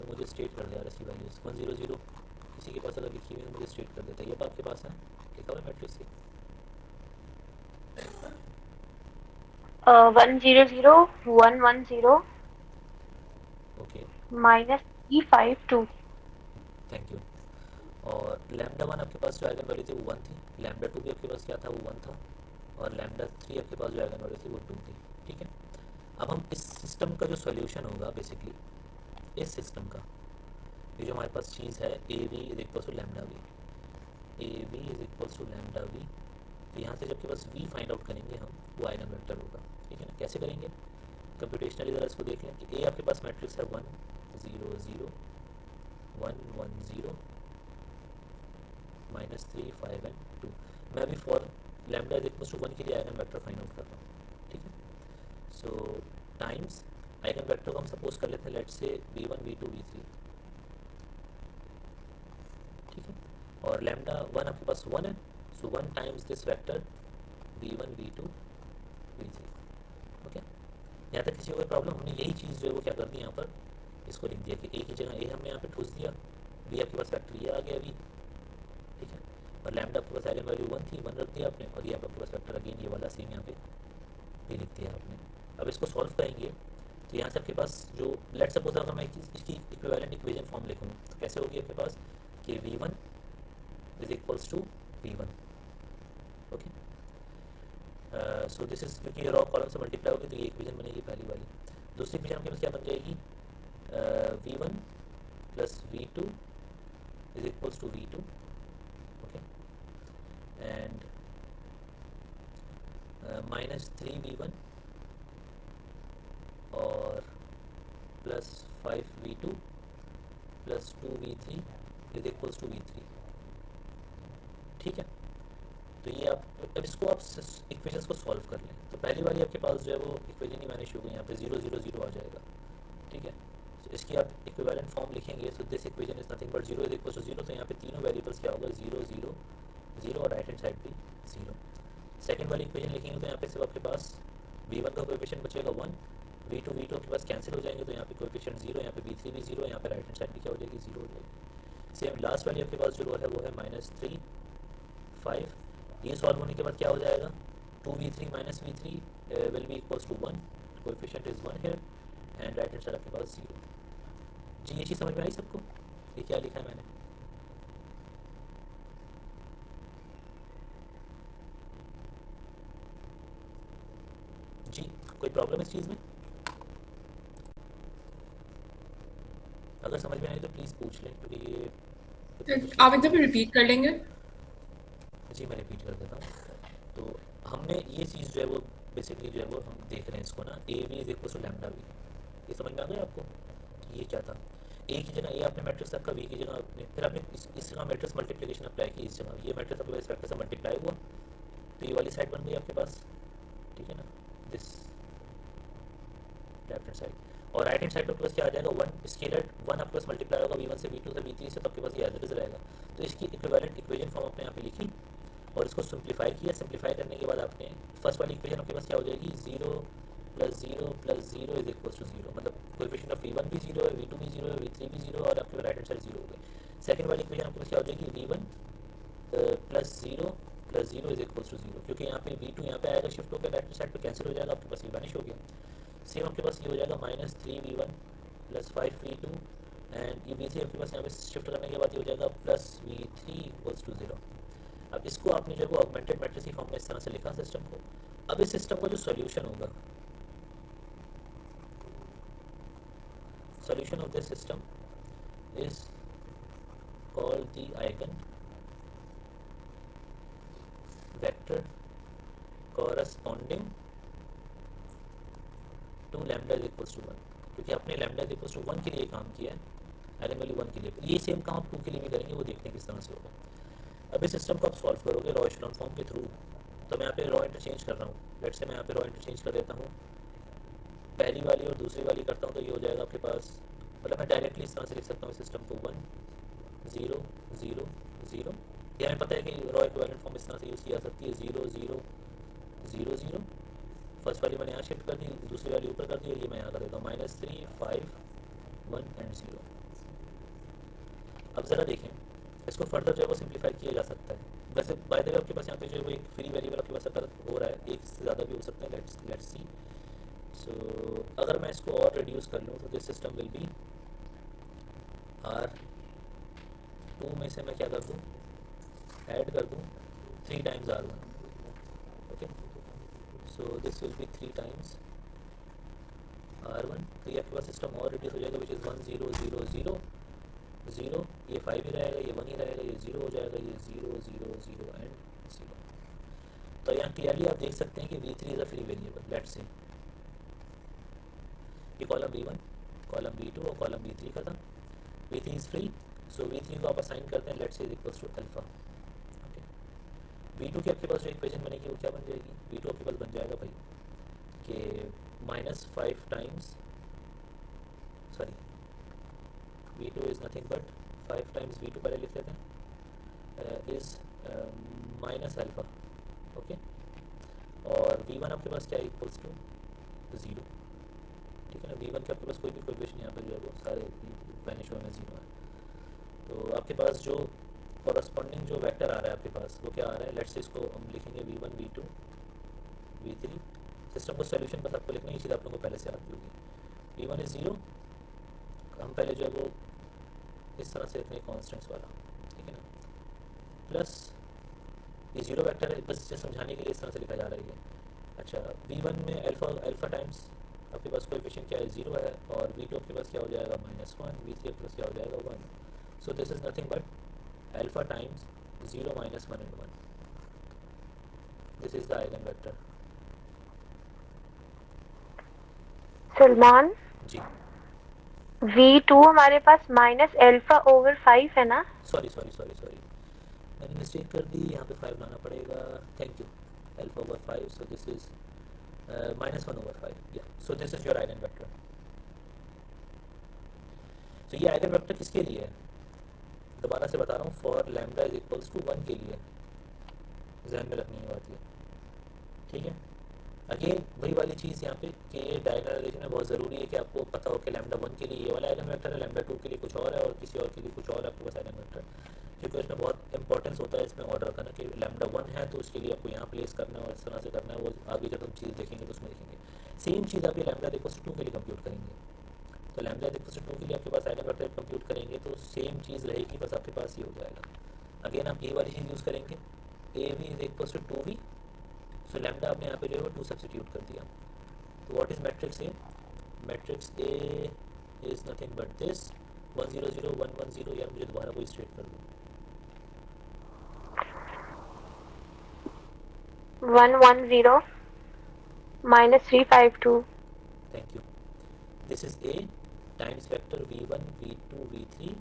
तो मुझे स्टेट कर दे यार इसकी वैल्यूज़ 100 किसी के पास अगर लिखी हुई है तो मुझे स्टेट कर देता है। ये अब आपके पास है लिखा हुआ है मैट्रिक्स से 100 110 ओके -352। Thank you. और लैम्डा वन आपके पास जो आइगन वैल्यू थी वो 1 थी, लैम्डा टू भी आपके पास क्या था वो 1 था, और लैम्डा थ्री आपके पास जो आइगन वैल्यू थी वो 2 थी। ठीक है, अब हम इस सिस्टम का जो सॉल्यूशन होगा बेसिकली इस सिस्टम का, ये जो हमारे पास चीज़ है A V is equal to lambda V, A V is equal to lambda V, तो यहाँ से जब के पास वी फाइंड आउट करेंगे हम वो आइगन वेक्टर होगा। ठीक है ना, कैसे करेंगे कंप्यूटेशनली ज़रा इसको देख लें कि ए आपके पास मैट्रिक्स है 1 0 0 1 1 0 -3 5 एंड 2। मैं अभी for lambda is equal to 1 के लिए आइगन वेक्टर फाइंड आउट कर रहा हूँ। ठीक है, सो टाइम्स आइगन वेक्टर को हम सपोज कर लेते हैं लेट्स से v1 v2 v3। ठीक है, और लैम्डा वन आपके पास 1 है, सो 1 times this vector v1 v2 v3। Okay, यहाँ तक किसी को कोई प्रॉब्लम? हमने यही चीज़ जो है वो क्या कर दी यहाँ पर इसको लिख दिया कि ए की जगह ए हमने यहाँ पे ठूस दिया, वी आपके पास वेक्टर ये आ गया वी। ठीक है, और लैम्डा आपके पास आइगन वैल्यू 1 थी, 1 रख दिया आपने, और ये आपके पास वेक्टर अगेन ये वाला सेम यहाँ पे ये लिख दिया आपने। अब इसको सॉल्व करेंगे तो यहाँ से आपके पास जो लेट सपोज अगर मैं इसकी इक्विवेलेंट इक्वेशन फॉर्म लिखूँ तो कैसे होगी आपके पास कि v1 is equals to v1। Okay, so this is क्योंकि रॉ कॉलम से मल्टीप्लाई होगी तो ये इक्वेशन बनेगी पहली वाली। दूसरी इक्वेशन आपके पास क्या बन जाएगी v1 plus v2 is equals to v2। Okay, and -3v1 और plus 5v2 plus 2v3 is equals to v3। ठीक है, तो ये आप अब इसको आप इक्वेशंस को सॉल्व कर लें तो पहली वाली आपके पास जो है वो इक्वेशन ही मैनिश हो गई, यहाँ पे 0 0 0 आ जाएगा। ठीक है, तो इसकी आप इक्विवेलेंट फॉर्म लिखेंगे, so this equation is nothing but 0 is equal to 0, तो यहाँ पे तीनों वेरिएबल्स क्या होगा 0 0 0 और राइट हैंड साइड भी 0। सेकंड वाली इक्वेशन लिखेंगे तो यहाँ पे सिर्फ आपके पास v1 का कोएफिशिएंट बचेगा 1, v2 आपके पास कैंसिल हो जाएंगे तो यहाँ पे कोएफिशिएंट 0, यहाँ पे v3 भी 0, यहाँ पे राइट हैंड साइड भी क्या हो जाएगी 0 हो जाएगी। सेम लास्ट वाली आपके पास जो है वो है -3 5, ये सॉल्व होने के बाद क्या हो जाएगा 2v3 -v3 will be equals to 1, coefficient is 1 here and right hand side आपके पास 0। जी ये चीज़ समझ में आई सबको? ये क्या लिखा है मैंने? जी कोई प्रॉब्लम इस चीज़ में? अगर समझ में आई तो प्लीज़ पूछ लें क्योंकि ये आप एकदम रिपीट कर लेंगे? जी मैं रिपीट कर देता हूँ। तो हमने ये चीज़ जो है वो बेसिकली जो है वो हम देख रहे हैं इसको ना A V is equal to lambda V. ये समझ में आ गया आपको? ये क्या था, ए की जगह ए आपने मैट्रिक्स रखा, वी की जगह आपने फिर आपने इस जगह मैट्रिक्स मल्टीप्लिकेशन अप्लाई की, इस जगह ये मैट्रिक्स आपके पास फैक्टर से मल्टीप्लाई हुआ तो ये वाली साइड बन गई आपके पास। ठीक है ना, दिस लेफ्ट हैंड साइड, और राइट हैंड साइड पर आपके पास क्या आ जाएगा 1 स्केलर 1 आपके पास मल्टीप्लाई होगा v1 से v2 से v3 से, तो आपके पास ये एज इट इज रहेगा। तो इसकी इक्विवेलेंट इक्वेशन फॉर्म आपने यहाँ पे लिखी और इसको सिंप्लीफाई किया। सिंप्लीफाई करने के बाद आपने फर्स्ट वाली इक्वेशन आपके पास क्या हो जाएगी 0 + 0 + 0 इज इक्वल टू 0, मतलब कोएफिशिएंट ऑफ v1 भी 0 है, v2 भी 0 है, v3 भी 0 और आपके राइट हैंड साइड 0 हो गई। सेकंड वाली इक्वेशन आपके पास क्या हो जाएगी v1 + 0 + 0 इज इक्वल टू 0, क्योंकि यहाँ पे v2 यहाँ पे आएगा शिफ्ट होकर राइट हैंड साइड पे कैंसिल हो जाएगा, आपके पास ये वैनिश हो गया। सेम आपके पास ये हो जाएगा -3v1 + 5v2 एंड ये v3 आपके पास यहाँ पे शिफ्ट करने के बाद ये हो जाएगा +v3 इक्वल्स टू 0। अब इसको आपने जो है वो ऑगमेंटेड मैट्रिक्स की फॉर्म में इस तरह से लिखा सिस्टम को। अब इस सिस्टम का जो सॉल्यूशन होगा, solution of this system is called the eigen vector corresponding to lambda is equals to 1, क्योंकि आपने लैम्डा इज इक्वल्स टू 1 के लिए काम किया है, आइगन वैल्यू 1 के लिए, ये सेम काम आप 2 के लिए भी करेंगे, वो देखते हैं किस तरह से होगा। अब इस सिस्टम को आप सॉल्व करोगे रॉ एशेलॉन फॉर्म के थ्रू, तो मैं यहाँ पे रॉ इंटरचेंज कर रहा हूँ, लेट्स से मैं यहाँ पे रॉ इंटरचेंज कर देता हूँ, पहली वाली और दूसरी वाली करता हूँ तो ये हो जाएगा आपके पास, मतलब मैं डायरेक्टली इस तरह से लिख सकता हूँ सिस्टम को 1 0 0 0, या हमें पता है कि रॉ इक्विवेलेंट फॉर्म इस तरह से यूज़ की जा सकती है 0 0 0 0। फर्स्ट वाली मैंने यहाँ शिफ्ट कर दी, दूसरी वाली ऊपर कर दी और ये मैं यहाँ कर देता हूँ -3 5 1 एंड 0। अब ज़रा देखें, इसको फर्दर जो है वो सिंप्लीफाई किया जा सकता है। वैसे बाय द वे आपके पास यहाँ पे जो है वो एक फ्री वेरिएबल आपके पास अगर हो रहा है, एक से ज़्यादा भी हो सकता है, लेट्स सी। सो अगर मैं इसको और रिड्यूस कर लूँ तो this system will be R2 में से मैं क्या कर दूँ, ऐड कर दूँ 3 times R1। Okay, so this will be 3 times R1। तो ये आपके पास सिस्टम और रिड्यूस हो जाएगा, विच इज़ 1 0 0 0 0। ये 5 ही रहेगा, ये 1 ही रहेगा, ये 0 हो जाएगा, ये 0 0 0 एंड 0। तो यहाँ क्लियरली आप देख सकते हैं कि V3 is a free variable. Let's say ये कॉलम V1, कॉलम V2 और कॉलम V3 का था। V3 is free, so V3 को आप असाइन करते हैं, let's say is equals to alpha. Okay, V2 की आपके पास जो इक्वेशन बनेगी वो क्या बन जाएगी, V2 आपके पास बन जाएगा भाई कि -5 times, sorry V2 is nothing but 5 times V2 पहले लिख लेते हैं, इज़ माइनस अल्फा। ओके, और V1 आपके पास क्या है, इक्वल्स टू 0। ठीक है ना, V1 के आपके पास कोई भी कोएफिशिएंट यहाँ पे जो है वो सारे वैनिश हुए में 0 है। तो आपके पास जो कॉरस्पॉन्डिंग जो वेक्टर आ रहा है आपके पास वो क्या आ रहा है, लेट्स से इसको हम लिखेंगे V1 V2 V3। सिस्टम को सोल्यूशन बस आपको लिखना है, ये चीज़ आप लोगों को पहले से आती होगी। V1 इज़ 0, हम पहले जो है वो इस तरह से लिखने कॉन्स्टेंट्स वाला, ठीक है ना, प्लस ये 0 वेक्टर है, बस इसे समझाने के लिए इस तरह से लिखा जा रहा है। अच्छा, V1 में अल्फा टाइम्स आपके पास कोएफिशिएंट क्या है, 0 है, और V2 आपके पास क्या हो जाएगा, -1, V3 आपके पास क्या हो जाएगा, 1। So this is nothing but alpha times 0 -1 and 1। This is the eigen vector. Salman, ji, V2 हमारे पास -α/5 है ना? सॉरी सॉरी सॉरी सॉरी, मैंने मिस्टेक कर दी, यहाँ पे 5 लाना पड़ेगा। Thank you. α/5, so this is -1/5। या so this is your eigen vector. तो ये आइगन वेक्टर किसके लिए है, दोबारा से बता रहा हूँ, for lambda is equals to 1 के लिए। जहन में रखनी है बात ये, ठीक है। अगेन वही वाली चीज़ यहाँ पे कि ये डायगोनलाइजेशन में बहुत ज़रूरी है कि आपको पता हो कि लैम्डा 1 के लिए ये वाला आइगन वेक्टर है, लैम्डा 2 के लिए कुछ और है, और किसी और के लिए कुछ और आपके पास आइगन वेक्टर, क्योंकि इसमें बहुत इंपॉर्टेंस होता है इसमें ऑर्डर करना कि लैम्डा 1 है तो उसके लिए आपको यहाँ प्लेस करना है और इस तरह से करना है। वो आगे जब हम चीज़ देखेंगे तो उसमें देखेंगे। सेम चीज़ आप ये लैम्डा इक्वल्स टू 2 के लिए कंप्यूट करेंगे, तो लैम्डा इक्वल्स टू 2 के लिए आपके पास आइगन वेक्टर कंप्यूट करेंगे तो सेम चीज़ रहेगी, बस आपके पास ये हो जाएगा। अगेन आप ये वाली चीज़ यूज़ करेंगे, AB is equals to 2V, so lambda आपने यहाँ पे जो है वो 2 सब्स्टिट्यूट कर दिया। तो what is matrix A, matrix A is nothing but this 1 0 0 1 1 0। यार मुझे दोबारा कोई स्ट्रेट कर दूँ, 1 1 0 -352। Thank you. This is A times vector V1 V2 V3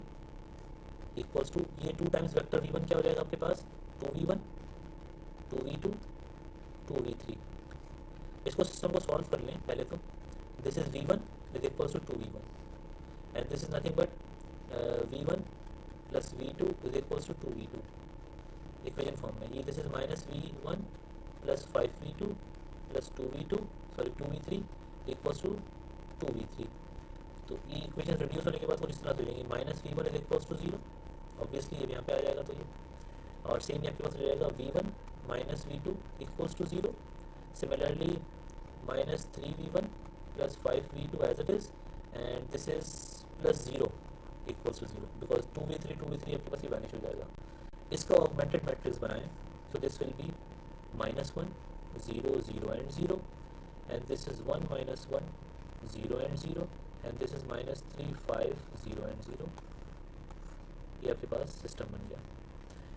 equals to ये 2 टाइम्स वेक्टर V1 क्या हो जाएगा आपके पास, 2V1 2V2 2V3। इसको सिस्टम को सॉल्व कर लें पहले तो। This is V1 is equals to 2V1 and this is nothing but V1 plus V2 is equals to 2V2 equation form में। ये this is -V1 plus 5V2 plus 2V2 sorry 2V3 equals to 2V3। तो ये equation reduce होने के बाद कुछ इस तरह से हो जाएंगे, -V1 is equals to 0, obviously ये यहाँ पे आ जाएगा। तो ये और सेम आपके पास हो जाएगा V1 -V2 equals to 0। Similarly -3V1 plus 5V2 as it is, and this is plus 0 equals to 0 because 2V3 आपके पास ये वैनिश हो जाएगा। इसका ऑगमेंटेड मैट्रिक्स बनाएं, so this will be -1 0 0 and 0, and this is 1 -1 0 and 0, and this is -3 5 0 and 0। ये आपके पास system बन गया।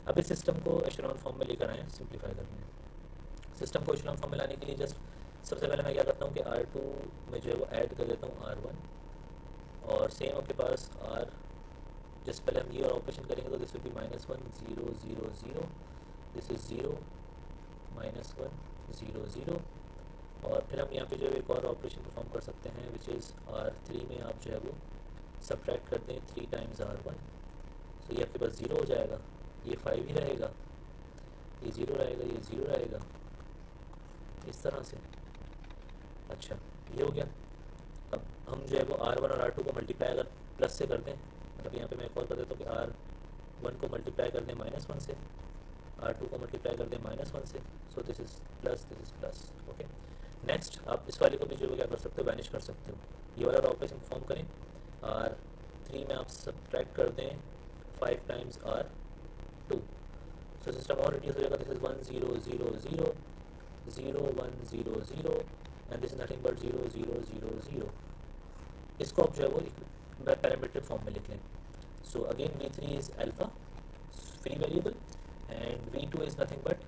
अब इस सिस्टम को एशेलॉन फॉर्म में लेकर आएँ सिंप्लीफाई करने। सिस्टम को एशेलॉन फॉर्म में लाने के लिए जस्ट सबसे पहले मैं क्या करता हूँ कि R2 में जो है वो ऐड कर देता हूँ R1, और सेम आपके पास R, जस्ट पहले हम ये ऑपरेशन करेंगे तो this will be -1 0 0 0, this is 0 -1 0 0, और फिर हम यहाँ पे जो है एक और ऑपरेशन परफॉर्म कर सकते हैं विच इज़ R3 में आप जो है वो सब्ट्रैक्ट कर दें 3 टाइम्स R1, तो ये आपके पास 0 हो जाएगा, ये 5 ही रहेगा, ये 0 रहेगा, ये 0 रहेगा, इस तरह से। अच्छा, ये हो गया। अब हम जो है वो R1 और R2 को मल्टीप्लाई अगर प्लस से कर दें, मतलब यहाँ पे मैं एक और कर देता हूँ कि 1 को मल्टीप्लाई कर दें -1 से, R2 को मल्टीप्लाई कर दें -1 से, सो this is plus, okay. Next आप इस वाले को भी जो है क्या कर सकते हो, वैनिश कर सकते हो। ये वाला ऑपरेशन परफॉर्म करें, R3 में आप सब्ट्रैक्ट कर दें 5 टाइम्स R2, सो सिस्टम और रिड्यूस हो जाएगा। This is 1 0 0 0 0 1 0 0 and this is nothing but 0 0 0 0। इसको आप जो है वो पैरामीट्रिक फॉर्म में लिख लें। So again V3 is alpha free variable and V2 is nothing but,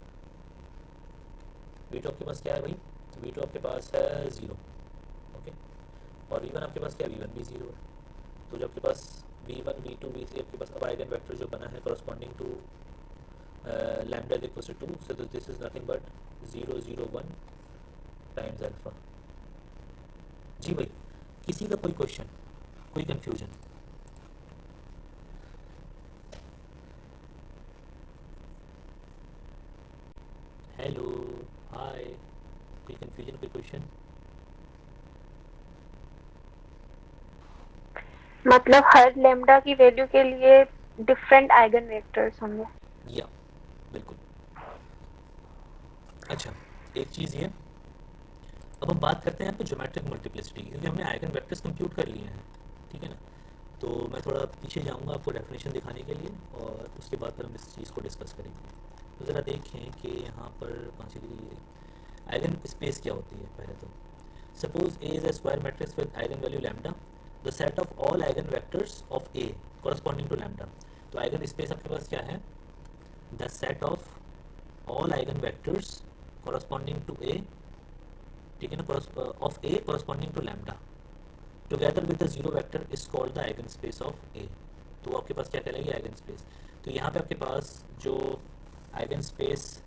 V2 आपके पास क्या है भाई, V2 आपके पास है 0, ओके। और V1 आपके पास क्या है, V1 भी 0 है। तो जो आपके पास V1 V2 V3 आपके पास अब आइगन वेक्टर जो बना है corresponding to lambda equals to 2, so this is nothing but 0 0 1 times alpha. जी भाई, किसी का कोई क्वेश्चन, कोई कंफ्यूजन? हेलो, हाय, कोई कंफ्यूजन, कोई क्वेश्चन? मतलब हर लेम्डा की वैल्यू के लिए डिफरेंट आइगन वेक्टर्स होंगे। या बिल्कुल। अच्छा, एक चीज़ ये, अब हम बात करते हैं यहाँ पे ज्योमेट्रिक मल्टीप्लिसिटी की, क्योंकि हमने आइगन वेक्टर्स कंप्यूट कर लिए हैं, ठीक है ना। तो मैं थोड़ा पीछे जाऊँगा आपको डेफिनेशन दिखाने के लिए, और उसके बाद फिर हम इस चीज़ को डिस्कस करेंगे। तो ज़रा देखें कि यहाँ पर कहाँ चली गई आइगन स्पेस क्या होती है। पहले तो suppose A is a square matrix with eigen value lambda, the set of all eigen vectors of A corresponding to lambda. तो आइगन स्पेस आपके पास क्या है, the set of all eigen vectors corresponding to A, ठीक है ना, of A corresponding to lambda together with the zero vector is called the eigen space of A. तो आपके पास क्या कहलाएगी, आइगन स्पेस। तो यहाँ पे आपके पास जो eigen space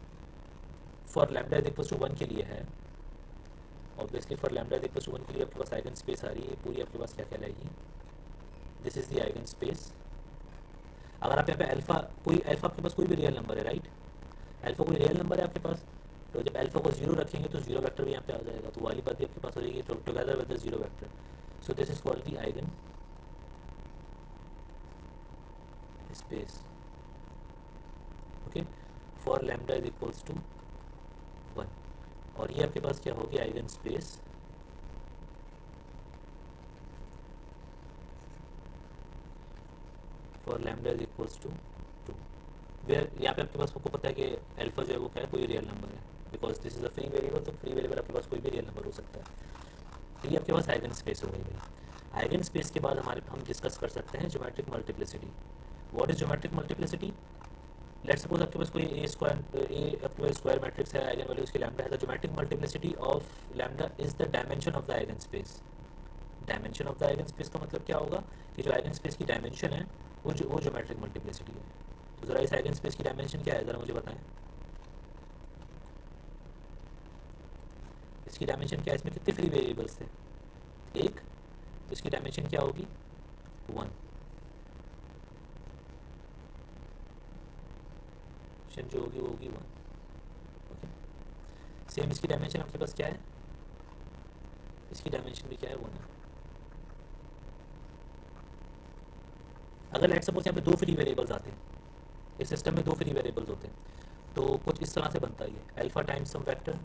for lambda is equal to 1 के लिए है, obviously for lambda is equal to 1 के लिए आपके पास आइगन स्पेस आ रही है पूरी, आपके पास क्या कहलाएगी, this is the eigen space. अगर आप यहाँ पे अल्फा, कोई अल्फा आपके पास कोई भी रियल नंबर है, राइट, अल्फा कोई रियल नंबर है आपके पास, तो जब अल्फा को 0 रखेंगे तो जीरो वेक्टर भी यहाँ पे आ जाएगा, तो वाली बात भी आपके पास हो जाएगी, together with the zero vector. So this is called the eigen space, okay, for lambda is equals to 1। और ये आपके पास क्या होगी, eigen space for lambda is equals to 2, where यहाँ पे आपके पास आपको पता है कि अल्फा जो है वो क्या है, कोई रियल नंबर है, because this is a free variable, तो फ्री वेरिएबल आपके पास कोई भी रियल नंबर हो सकता है। तो ये आपके पास आइगन स्पेस हो गई भाई। आइगन स्पेस के बाद हम डिस्कस कर सकते हैं geometric multiplicity. What is geometric multiplicity? Let's suppose आपके पास कोई ए आपके पास स्क्वायर मैट्रिक्स है, आइगन वैल्यू उसकी लैम्डा है, the geometric multiplicity of lambda is the dimension of the eigen space. Dimension of the eigen space का मतलब क्या होगा कि जो आइगन स्पेस की डायमेंशन है वो ज्योमेट्रिक मल्टीप्लिसिटी है। तो ज़रा इस आइगन स्पेस की डायमेंशन क्या है, ज़रा मुझे बताएं। इसकी डायमेंशन क्या है, इसमें कितने फ्री वेरिएबल्स थे, एक, तो इसकी डायमेंशन क्या होगी, 1, जो होगी वो होगी 1, ओके। सेम इसकी डायमेंशन आपके पास क्या है, इसकी डायमेंशन भी क्या है, 1 है। अगर लेट सपोज यहाँ पे 2 फ्री वेरिएबल्स आते हैं, इस सिस्टम में 2 फ्री वेरिएबल्स होते हैं, तो कुछ इस तरह से बनता है, अल्फा टाइम्स सम वेक्टर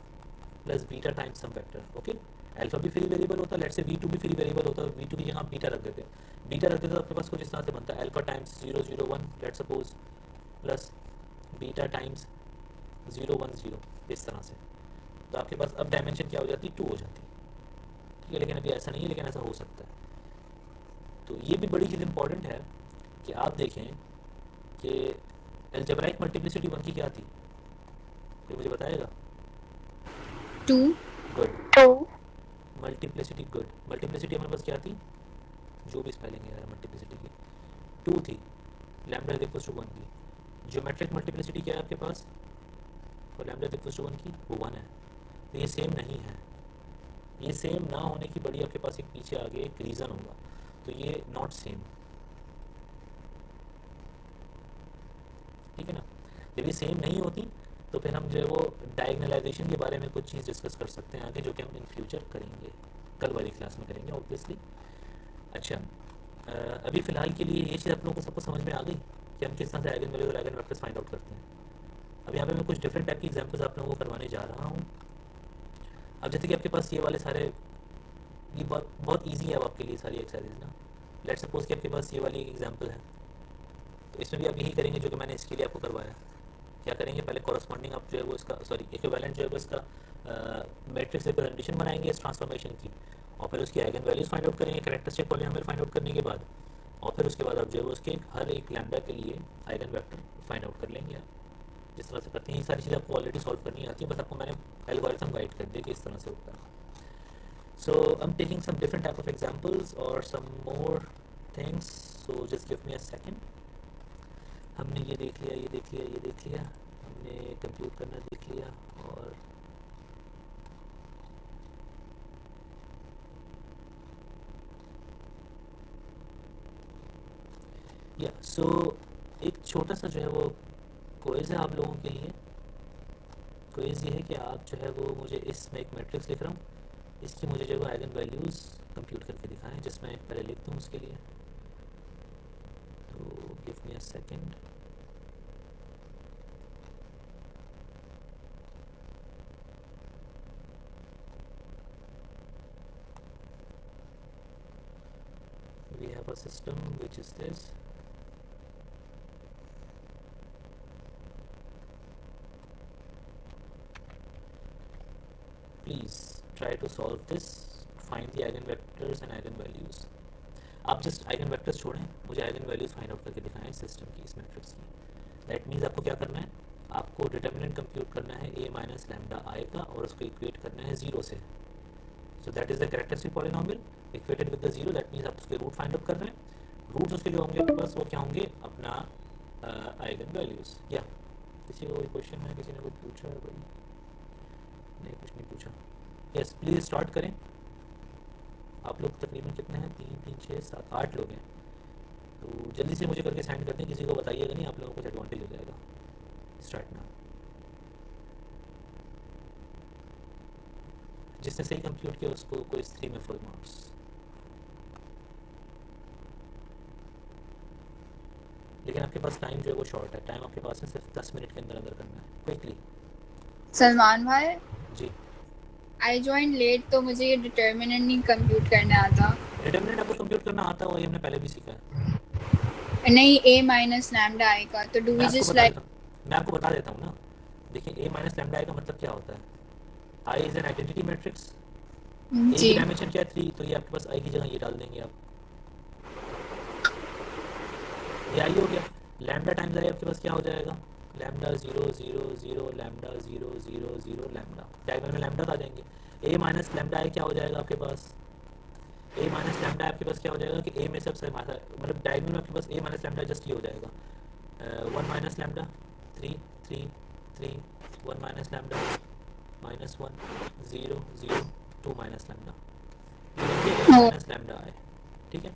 प्लस बीटा टाइम्स सम वेक्टर, ओके। अल्फा भी फ्री वेरिएबल होता है, लेट से V2 भी फ्री वेरिएबल होता है, V2 की जगह बीटा रख देते हैं, बीटा रख देते तो आपके पास कुछ इस तरह से बनता है, alpha times 0 0 1 let suppose plus beta times 0 1 0, इस तरह से। तो आपके पास अब डायमेंशन क्या हो जाती है, 2 हो जाती है, ठीक है। लेकिन अभी ऐसा नहीं है, लेकिन ऐसा हो सकता है। तो ये भी बड़ी चीज़ इंपॉर्टेंट है कि आप देखें कि अलजेब्राइक मल्टीप्लिसिटी 1 की क्या थी, कोई मुझे बताएगा? 2 गुड, 2 मल्टीप्लिसिटी गुड। मल्टीप्लिसिटी हमारे पास क्या थी, जो भी स्पेलिंग है मल्टीप्लिसिटी की, 2 थी, लैम्डा इक्वल्स टू 1 की। ज्योमेट्रिक मल्टीप्लिसिटी क्या है आपके पास, और लैम्डा इक्वल्स टू 1 की, वो 1 है। तो ये सेम नहीं है, ये सेम ना होने की बड़ी आपके पास एक पीछे आगे एक रीज़न होगा, तो ये नॉट सेम, ठीक है ना। जब ये सेम नहीं होती तो फिर हम जो है वो डायगनलाइजेशन के बारे में कुछ चीज़ डिस्कस कर सकते हैं आगे, जो कि हम इन फ्यूचर करेंगे, कल वाली क्लास में करेंगे ऑब्वियसली। अच्छा, अभी फ़िलहाल के लिए ये चीज़ आप लोगों को सबको समझ में आ गई कि कि हम किस तरह से आइगन वैल्यूज और आइगन वेक्टर्स फाइंड आउट करते हैं। अब यहाँ पे मैं कुछ डिफरेंट टाइप की एग्जांपल्स आप लोगों को करवाने जा रहा हूँ। अब जैसे कि आपके पास ये वाले सारे, ये बहुत बहुत ईजी है अब आपके लिए सारी एक्सरसाइज ना। लेट्स सपोज कि आपके पास ये वाली एग्जाम्पल है, तो इसमें भी आप यही करेंगे जो कि मैंने इसके लिए आपको करवाया। क्या करेंगे, पहले कॉरस्पॉन्डिंग आप जो है वो इसका इक्विवेलेंट जो है वो इसका मैट्रिक्स रिप्रेजेंटेशन बनाएंगे इस ट्रांसफॉर्मेशन की, और फिर उसकी आइगन वैल्यूज फाइंड आउट करेंगे कैरेक्टरिस्टिक पॉलिनोमियल फाइंड आउट करने के बाद, और फिर उसके बाद आप जो है वो उसके हर एक लैम्डा के लिए आइगन वेक्टर फाइंड आउट कर लेंगे। आप जिस तरह से करते हैं ये सारी चीज़ें आपको ऑलरेडी सॉल्व करनी आती है, बस आपको मैंने एल्गोरिथम गाइड कर दिया कि इस तरह से होता है। So I'm taking some different type of examples or some more things, so just give me a second. हमने ये देख लिया, ये देख लिया, ये देख लिया, हमने कंप्यूट करना देख लिया, और या सो एक छोटा सा जो है वो क्विज है आप लोगों के लिए। क्विज ये है कि आप जो है वो मुझे इसमें एक मैट्रिक्स लिख रहा हूँ, इसकी मुझे जो है आइगन वैल्यूज़ कंप्यूट करके दिखाएं, जिसमें एक पहले लिख दूँ उसके लिए। तो give me a second. We have a system which is this. Please try to solve this. Find the eigenvectors and eigenvalues. आप जस्ट आइगन वेक्टर्स छोड़ें, मुझे आइगन वैल्यूज फाइंड आउट करके दिखाएं सिस्टम की, इस मैट्रिक्स की। दैट मीन्स आपको क्या करना है, आपको डिटर्मिनेंट कंप्यूट करना है a माइनस लैम्डा आई का, और उसको इक्वेट करना है 0 से। सो that is the characteristic polynomial equated with the 0। That means आप उसके रूट फाइंड आउट कर रहे हैं। रूट्स उसके जो होंगे आपके पास वो क्या होंगे, अपना आइगन वैल्यूज। या किसी को कोई क्वेश्चन है, किसी ने कुछ पूछा है भाई? नहीं, कुछ नहीं पूछा। यस प्लीज़ स्टार्ट करें। आप लोग तकरीबन कितने हैं, 3 3 6 7 8 लोग हैं, तो जल्दी से मुझे करके सेंड करते हैं, किसी को बताइएगा नहीं, आप लोगों को कुछ एडवांटेज हो जाएगा। स्टार्ट ना, जिसने सही कंप्यूट किया उसको कोई 3 में फुल मार्क्स। लेकिन आपके पास टाइम जो है वो शॉर्ट है, टाइम आपके पास है सिर्फ 10 मिनट के अंदर अंदर करना है, क्विकली। सलमान भाई, जी, आई ज्वाइन लेट तो मुझे ये डिटर्मिनेंट नहीं कंप्यूट करना आता। डिटर्मिनेंट आपको कंप्यूट करना आता है, ये हमने पहले भी सीखा है। नहीं, a माइनस लैम्डा आई का, तो डू वी जस्ट लाइक। मैं आपको बता देता हूँ ना। देखिए a माइनस लैम्डा आई का मतलब क्या होता है, i is an identity matrix. a की डायमेंशन क्या है 3, तो ये आपके पास i की जगह ये डाल देंगे आप, ये i हो गया। लैम्डा टाइम्स i आपके पास क्या हो जाएगा, लैम्डा 0 0 0 लैम्डा 0 0 0 लैम्डा, डायगोनल में लैम्डा आ जाएंगे। a माइनस लैम्डा आई क्या हो जाएगा आपके पास, a माइनस लैम्डा आपके पास क्या हो जाएगा कि a में सबसे मतलब डायगोनल में आपके पास a माइनस लैम्डा जस्ट ये हो जाएगा 1 minus lambda 3 3 3 1 minus lambda minus 1 0 0 2 minus lambda, ये माइनस लैम्डा है। ठीक है,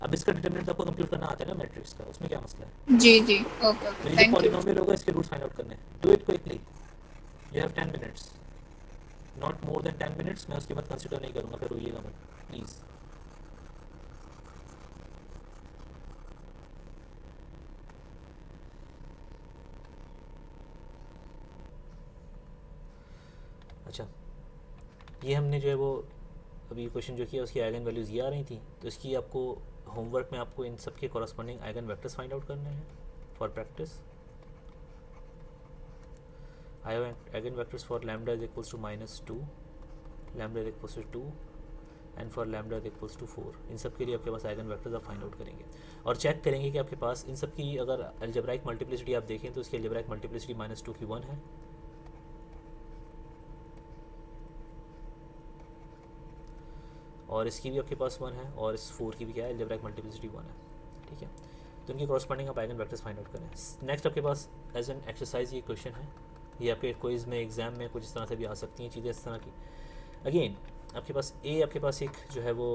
अब इसका डिटरमिनेंट आपको कंप्यूट करना आता है ना मैट्रिक्स का, उसमें क्या मसला है? जी जी, ओके तो ओके, ये थैंक यू। पॉलिनोमियल होगा, इसके रूट्स फाइंड आउट करने हैं। Do it quickly, you have 10 minutes, not more than 10 minutes. मैं उसके बाद कंसिडर नहीं करूँगा, फिर रोइएगा मत प्लीज़। अच्छा, ये हमने जो है वो अभी क्वेश्चन जो किया उसकी आइगन वैल्यूज़ ये आ रही थी, तो इसकी आपको होमवर्क में आपको इन सब के corresponding eigen vectors find out करने हैं for practice. Eigen vectors for lambda is equals to -2, lambda is equals to 2 and for lambda is equals to 4। इन सब के लिए आपके पास आइगन वेक्टर्स आप फाइंड आउट करेंगे और चेक करेंगे कि आपके पास इन सब की अगर अलजेब्राइक मल्टीप्लिसिटी आप देखें तो इसकी अलजेब्राइक मल्टीप्लिसिटी -2 की 1 है, और इसकी भी आपके पास 1 है, और इस 4 की भी क्या है, अलजेब्राइक मल्टीप्लिसिटी 1 है। ठीक है, तो इनकी कॉरस्पॉन्डिंग आप आइगन वेक्टर्स फाइंड आउट करें। नेक्स्ट आपके पास एज एन एक्सरसाइज ये क्वेश्चन है, ये आपके क्विज में एग्जाम में कुछ इस तरह से भी आ सकती हैं चीज़ें इस तरह की। अगेन आपके पास आपके पास एक जो है वो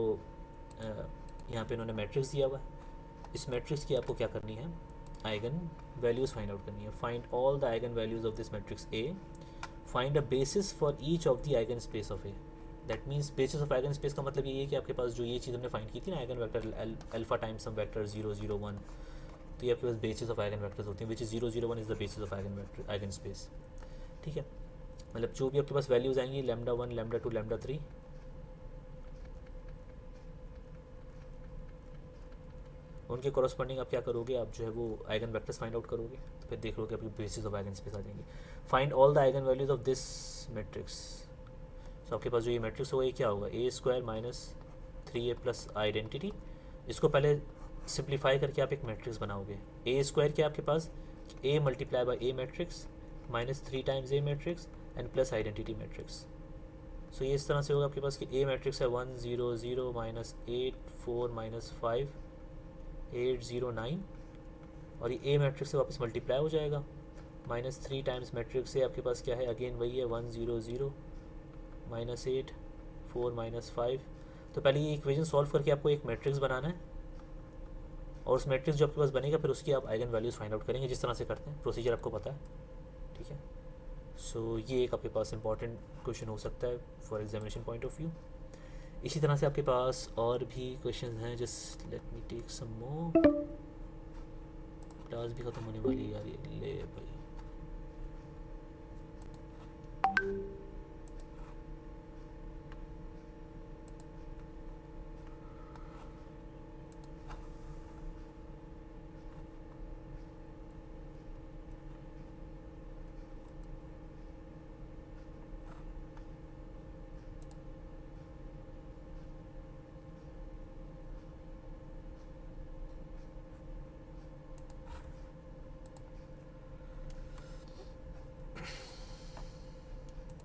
यहाँ पे इन्होंने मैट्रिक्स दिया हुआ है, इस मैट्रिक्स की आपको क्या करनी है, आइगन वैल्यूज़ फाइंड आउट करनी है। Find all the eigen values of this matrix A, find a basis for each of the eigen space of A. That means basis of eigen space का मतलब ये है कि आपके पास जो ये चीज़ हमने फाइंड की थी ना, आइगन वेक्टर अल्फा टाइम्स सम वेक्टर 0 0 1 तो ये आपके पास बेसिस ऑफ आइगन वेक्टर्स होती हैं, which is 0 0 1 is the basis of eigen vector eigen space. ठीक है, मतलब जो भी आपके पास वैल्यूज़ आएंगी लैम्डा 1 लैम्डा 2 लैम्डा 3, उनके कॉरस्पॉन्डिंग आप क्या करोगे, आप जो है वो आइगन वेक्टर्स फाइंड आउट करोगे, तो फिर देख लोगे आपकी बेसिस ऑफ आइगन स्पेस आ जाएंगी। Find all the eigen values of this matrix. तो आपके पास जो ये मैट्रिक्स होगा ये क्या होगा, A square minus 3a plus identity. इसको पहले सिंप्लीफाई करके आप एक मैट्रिक्स बनाओगे। ए स्क्वायर क्या आपके पास, A multiply by A matrix minus 3 times A matrix and plus identity matrix. So ये इस तरह से होगा आपके पास कि ए मैट्रिक्स है 1 0 0 माइनस 8 4 माइनस 5 8 0 9, और ये ए मैट्रिक्स से वापस मल्टीप्लाई हो जाएगा। माइनस 3 टाइम्स मैट्रिक्स से आपके पास क्या है, अगेन वही है 1 0 0 माइनस 8 4 माइनस 5। तो पहले ये इक्वेशन सॉल्व करके आपको एक मैट्रिक्स बनाना है, और उस मैट्रिक्स जो आपके पास बनेगा फिर उसकी आप आइगन वैल्यूज़ फाइंड आउट करेंगे, जिस तरह से करते हैं प्रोसीजर आपको पता है। ठीक है, सो ये एक आपके पास इंपॉर्टेंट क्वेश्चन हो सकता है for examination point of view. इसी तरह से आपके पास और भी क्वेश्चन हैं, just let me take some more, class भी ख़त्म होने वाली है यार, ये ले भाई।